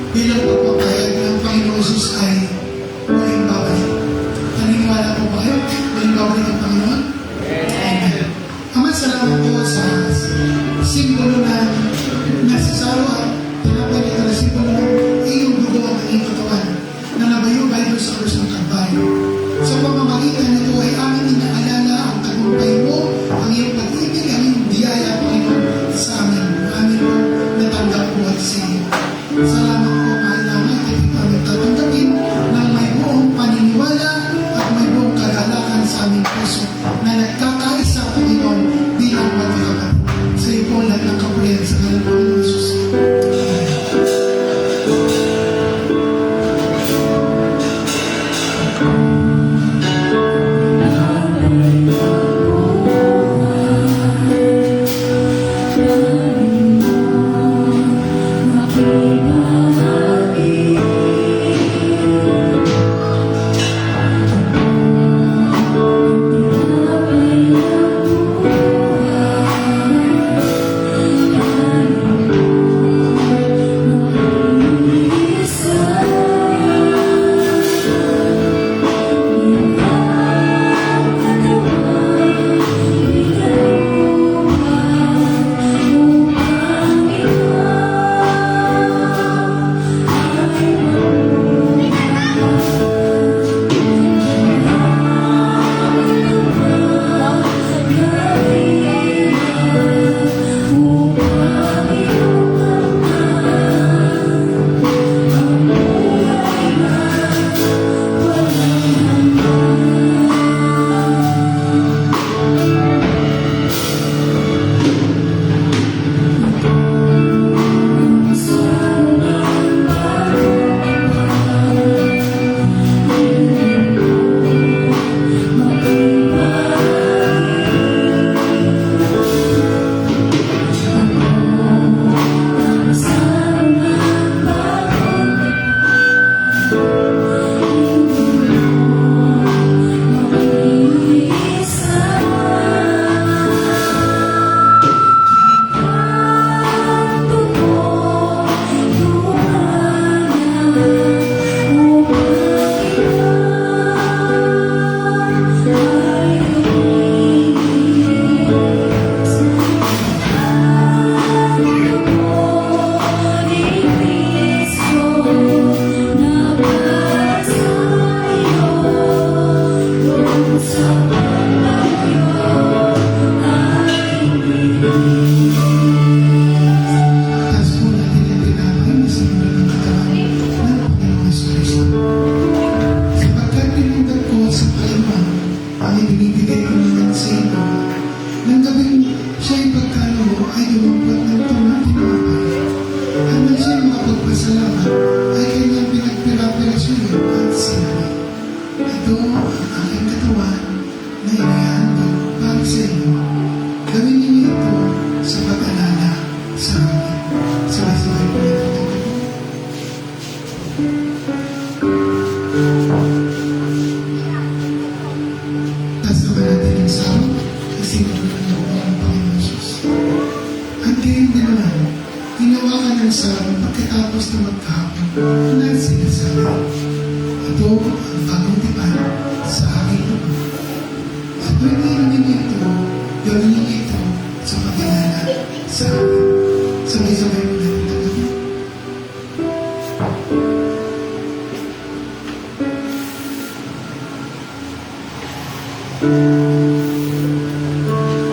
bilang pagpapahayag ng Panginoon Jesus ay muling babalik. Naniniwala po ba kayo? Muling babalik ang Panginoon? Amen. Ama, salamat po sa simbolo na nasasawa at tinapay nito na simbolo ng iyong dugo ang iyong katawan na nabayubay doon sa krus ng Kalbaryo. Sa pamamagitan nito ay aming inaalala ang tagumpay mo, ang iyong pag-ibig, ang iyong biyaya, Panginoon, sa amin. Amin po natanggap po at sa iyo. Salamat po, mahal naman, at ito kami tatanggapin ng may buong paniniwala at may buong kagalakan sa aming puso na nagkakaisa, Panginoon, bilang magkakapat. Sa iyo po lahat ng kapulian sa ngalan ng Panginoon Jesus.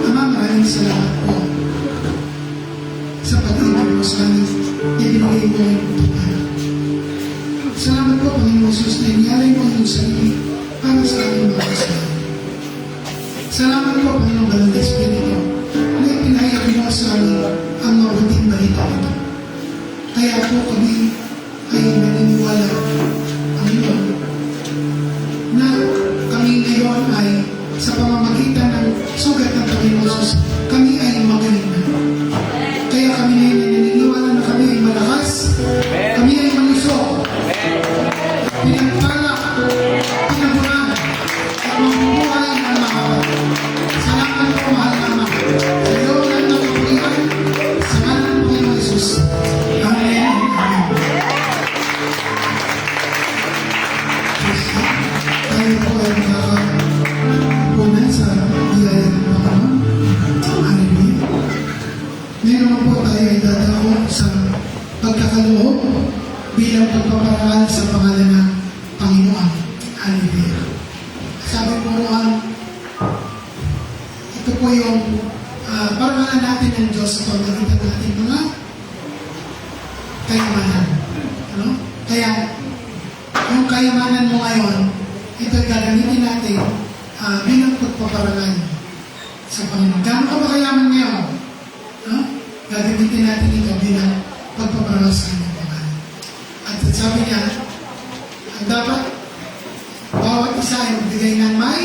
Ama, maraming salamat po sa pag-ibig mo sa amin. Ibinigay mo ang butuhan. Salamat po, Panginoon Jesus, na iniyalay mo ang iyong sarili para sa aming mga kasalanan. Salamat po, Panginoon Banal na Espiritu, na ipinahayag mo sa amin ang mabuting balita ito. Kaya po kami ay naniniwala, Panginoon, na kami ngayon ay sa pamamagitan ng sugat ng Panginoon Jesus, kami ay magaling na. Kaya kami ngayon ay naniniwala na kami ay malakas, kami ay malusog, pinagpala, pinaguran, at mabubuhay ng mahal. Salamat po, mahal na Ama. Sa iyo lang ng kapulihan, sa ngalan ng Panginoon kaloob bilang pagpaparangal sa pangalan ng Panginoon. Hallelujah. Sabi po roon, ito po yung parangalan natin ng Diyos sa pamagitan natin mga kayamanan. Ano? Kaya, yung kayamanan mo ngayon, ito gagamitin natin bilang pagpaparangal sa Panginoon. Gaano ka ba kayaman ngayon? No? Gagamitin natin ito bilang pagpaparangal sa kanyang pangalan. At sabi niya, ang dapat bawat isa ay magbigay ng may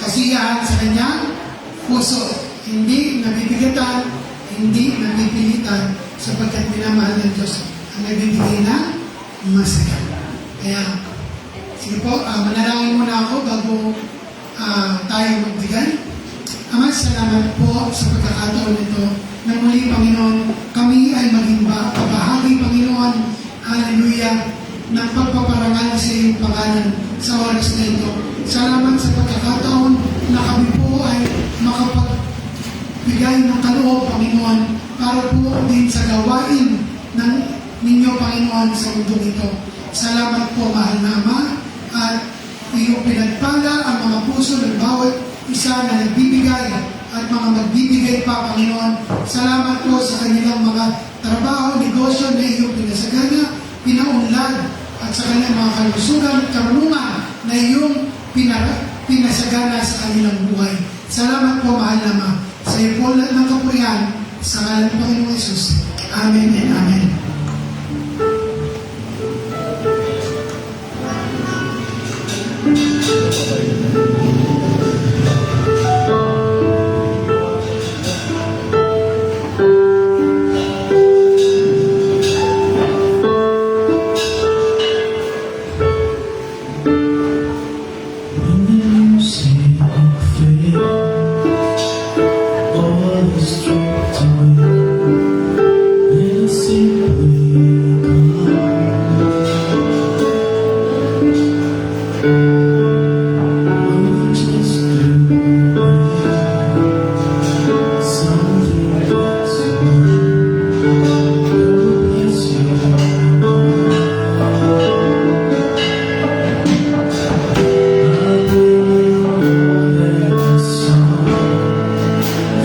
kasiyahan sa kanyang puso. Hindi nabibigatan, hindi nabipilitan sapagkat minamahal ng Diyos ang nagbibigay ng masaya. Kaya, sige po, manalangin muna ako bago tayo magbigay. Ama, salamat po sa pagkakataon nito na muli, Panginoon, kami ay maging kabahagi, Panginoon, hallelujah, ng pagpaparangal sa iyong pangalan sa oras na ito. Salamat sa pagkakataon na kami po ay makapagbigay ng kaloob, Panginoon, para po din sa gawain ng ninyo, Panginoon, sa mundo ito. Salamat po, mahal na Ama, at iyong pinagpala ang mga puso ng bawat isa na nagbibigay at mga magbibigay pa, Panginoon. Salamat po sa kanilang mga trabaho, negosyo na iyong pinasagana, pinaunlad, at sa kanilang mga kalusugan at karunungan na iyong pinasagana sa kanilang buhay. Salamat po, mahal na Ama. Sa iyo po lahat ng kapurihan, sa ngalan ng Panginoong Yesus. Amen and Amen.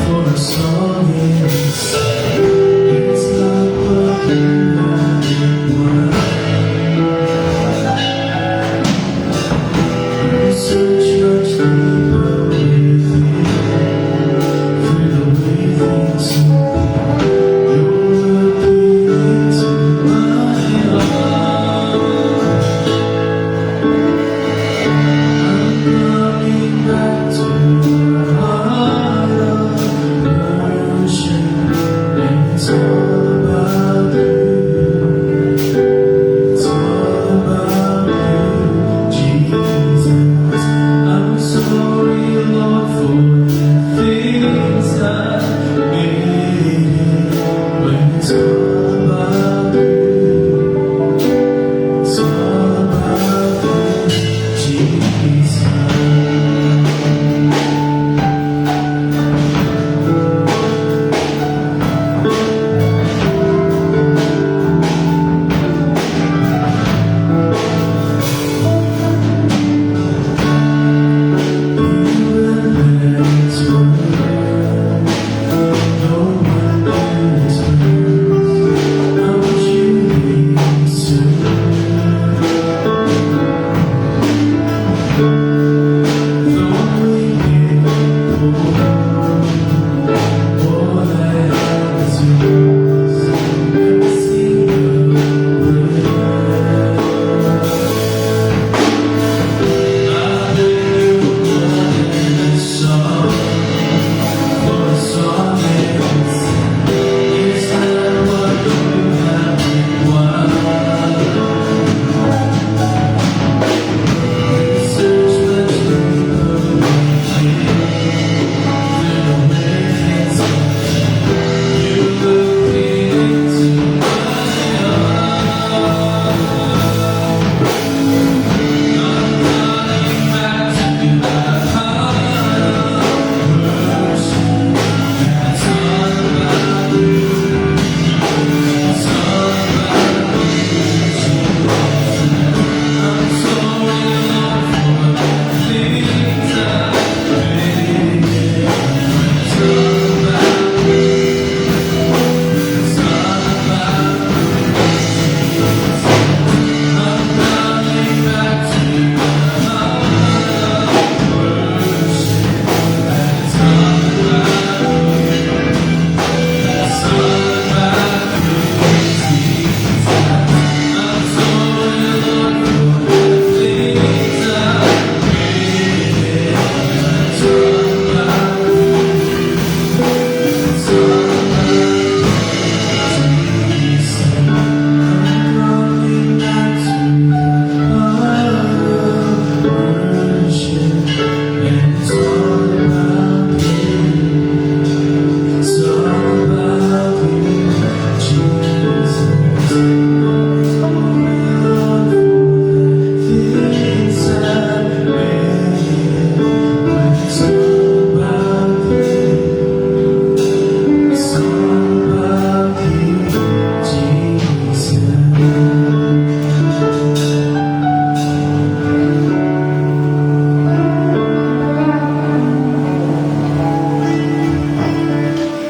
For a song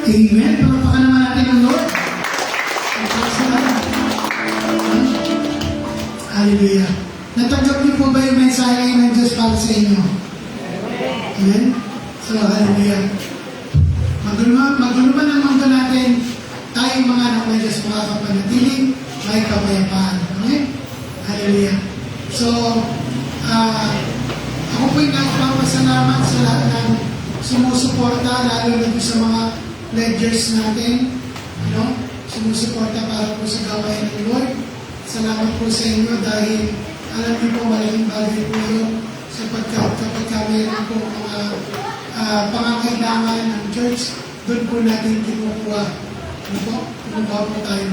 Amen. Palapakan naman natin ang Lord. Hallelujah. Natanggap niyo po ba yung mensahe ng Diyos para sa inyo? Amen? So, hallelujah. Magulo man ang mundo natin, tayong mga anak ng Diyos makakapanatiling, may kapayapaan. Amen? Hallelujah. So, ako po'y nagpapasalamat sa lahat ng sumusuporta, lalo na sa mga ledgers natin, sumusuporta para po sa gawain ng Lord. Salamat po sa inyo dahil alam niyo po malaking bagay po yun sapagkat kapag kami po mga pangangailangan ng church, doon po natin kinukuha. Kinukuha po tayo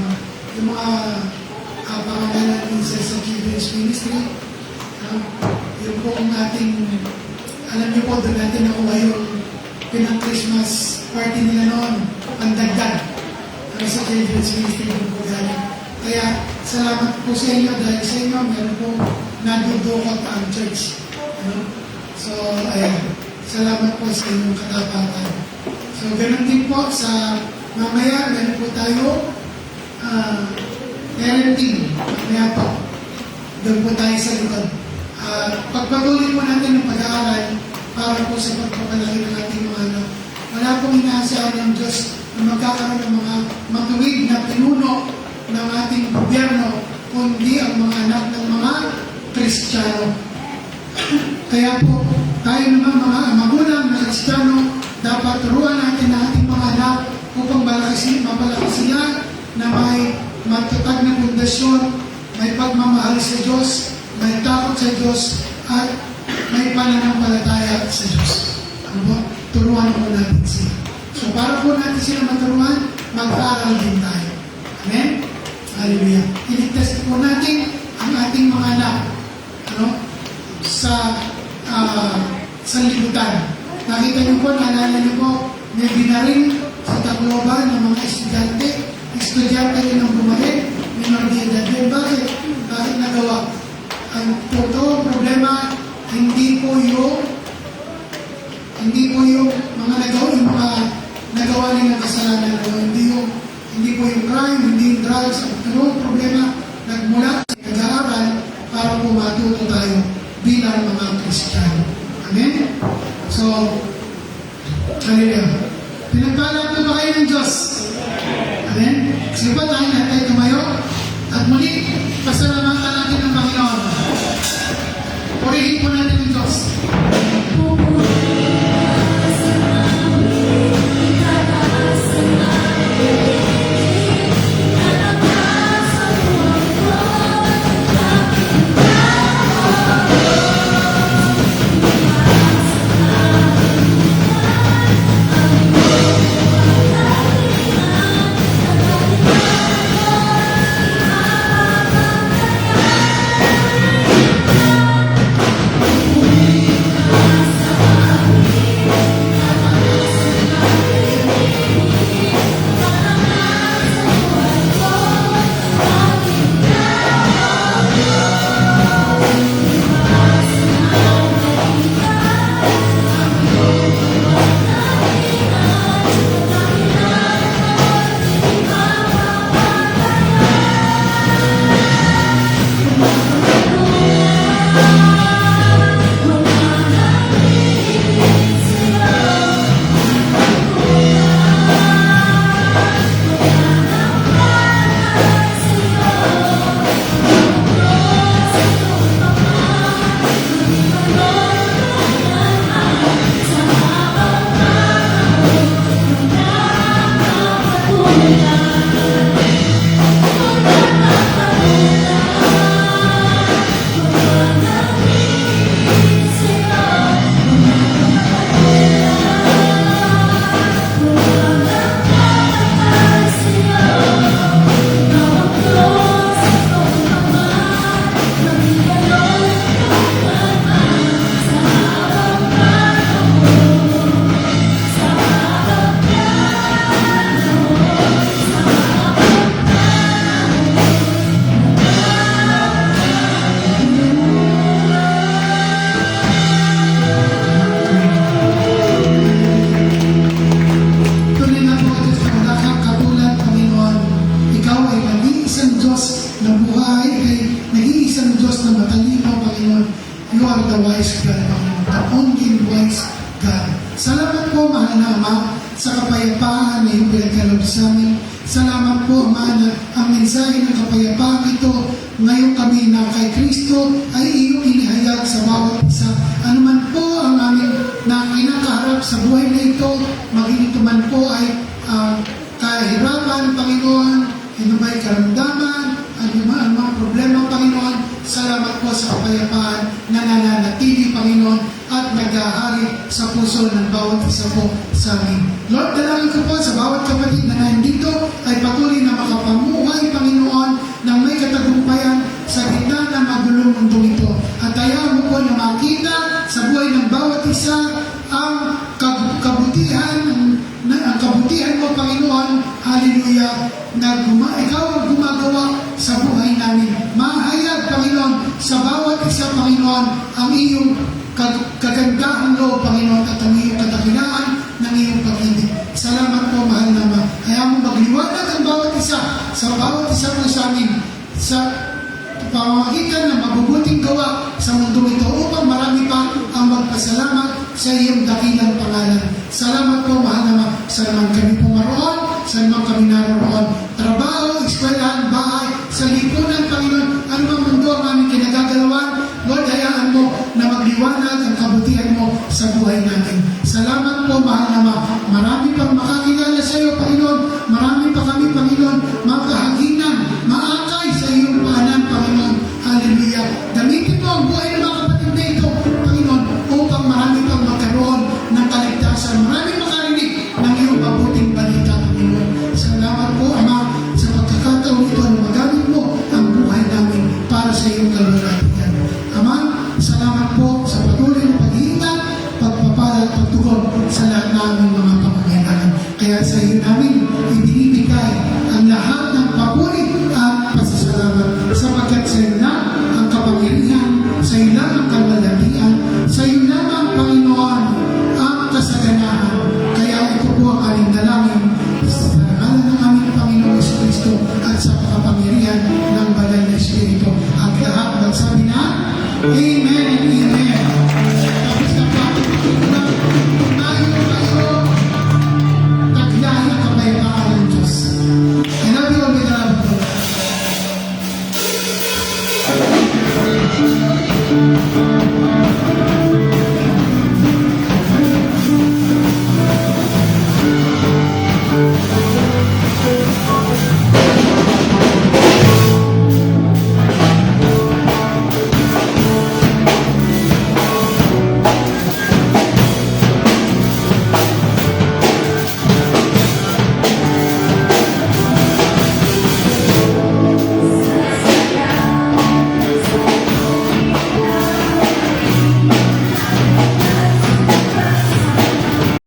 yung mga pangangailangan minsan sa Children's Ministry. Yun po ang ating, alam niyo po, doon natin nakuha yung pinang-Christmas party nila noon, ang dagdag. Sa Children's Ministry po galing. Kaya, salamat po sa inyo dahil sa inyo, meron po nadudukot ang church. So, ayan. Salamat po sa inyong katapatan. So, ganun din po sa mamaya, meron po tayo parenting. Mamaya po. Doon po tayo sa likod. Pagpatuloy po natin ng pag-aaral para po sa pagpapalaki ng ating mga anak. Wala pong inaasahan ng Diyos na magkakaroon ng mga matuwid na pinuno ng ating gobyerno, kundi ang mga anak ng mga Kristiyano. Kaya po, tayo naman mga magulang na Kristiyano, dapat turuan natin ang ating mga anak upang mapalaki sila na may matatag na pundasyon, may pagmamahal sa Diyos, may takot sa Diyos, at may pananampalataya sa Diyos. Turuan po natin sila. So para po natin sila maturuan, mag-aaral din tayo. Amen? Hallelujah. Iligtas po natin ang ating mga anak sa sanlibutan. Nakita niyo po, naalala niyo po, may binaring sa Tacloban ng mga estudyante. Estudyante rin ang bumalik, minor de edad. Bakit? Bakit nagawa? Ang totoo problema, hindi po yung mga nagawa nilang kasalanan, hindi po yung crime, hindi yung drugs. Ang problema, nagmula sa nag-aaral para po matuto tayo bilang mga Kristiyano. Amen? So, hallelujah. Pinagpala po ba kayo ng Diyos? Amen? Sige pa tayo na tayo tumayo. At muli, pasalamatan natin ang Panginoon. Purihin po natin ang Diyos. kaloob sa amin. Salamat po, Ama, na ang mensahe ng kapayapaan ito, ngayon kami na kay Kristo ay iyong inihayag sa bawat isa. Ano man po ang aming na kinakaharap sa buhay na ito, maging ito man po ay kahirapan, Panginoon, ano ba'y karamdaman, ano man ang mga problema, Panginoon, salamat po sa kapayapaan na nananatili, Panginoon, at nag-ahari sa puso ng bawat isa po sa amin. Lord, dalangin ko po sa bawat kapatid na nandito ay patuloy na makapamuhay, Panginoon, ng may katagumpayan sa gitna ng magulong mundo ito. At hayaan mo po na makita sa buhay ng bawat isa ang kabutihan, ang kabutihan mo, Panginoon, hallelujah, na ikaw ang gumagawa sa buhay namin. Mahayag, Panginoon, sa bawat isa, Panginoon, ang iyong kagandahang loob, Panginoon, at ang iyong kadakilaan ng iyong pag-ibig. Salamat po, mahal na Ma. Hayaan mo magliwanag ang bawat isa sa bawat isa po sa amin sa pamamagitan ng mabubuting gawa sa mundo ito upang marami pa ang magpasalamat sa iyong dakilang pangalan. Salamat po, mahal na Ma. Salamat kami pumaroon, salamat kami naroon. Trabaho, eskwelahan, bahay, sa lipunan, Panginoon, ano mang mundo ang aming kinagagalawan, Lord, hayaan mo na magliwanag ang kabutihan mo sa buhay natin. Salamat po, mahal na Ma. Marami pang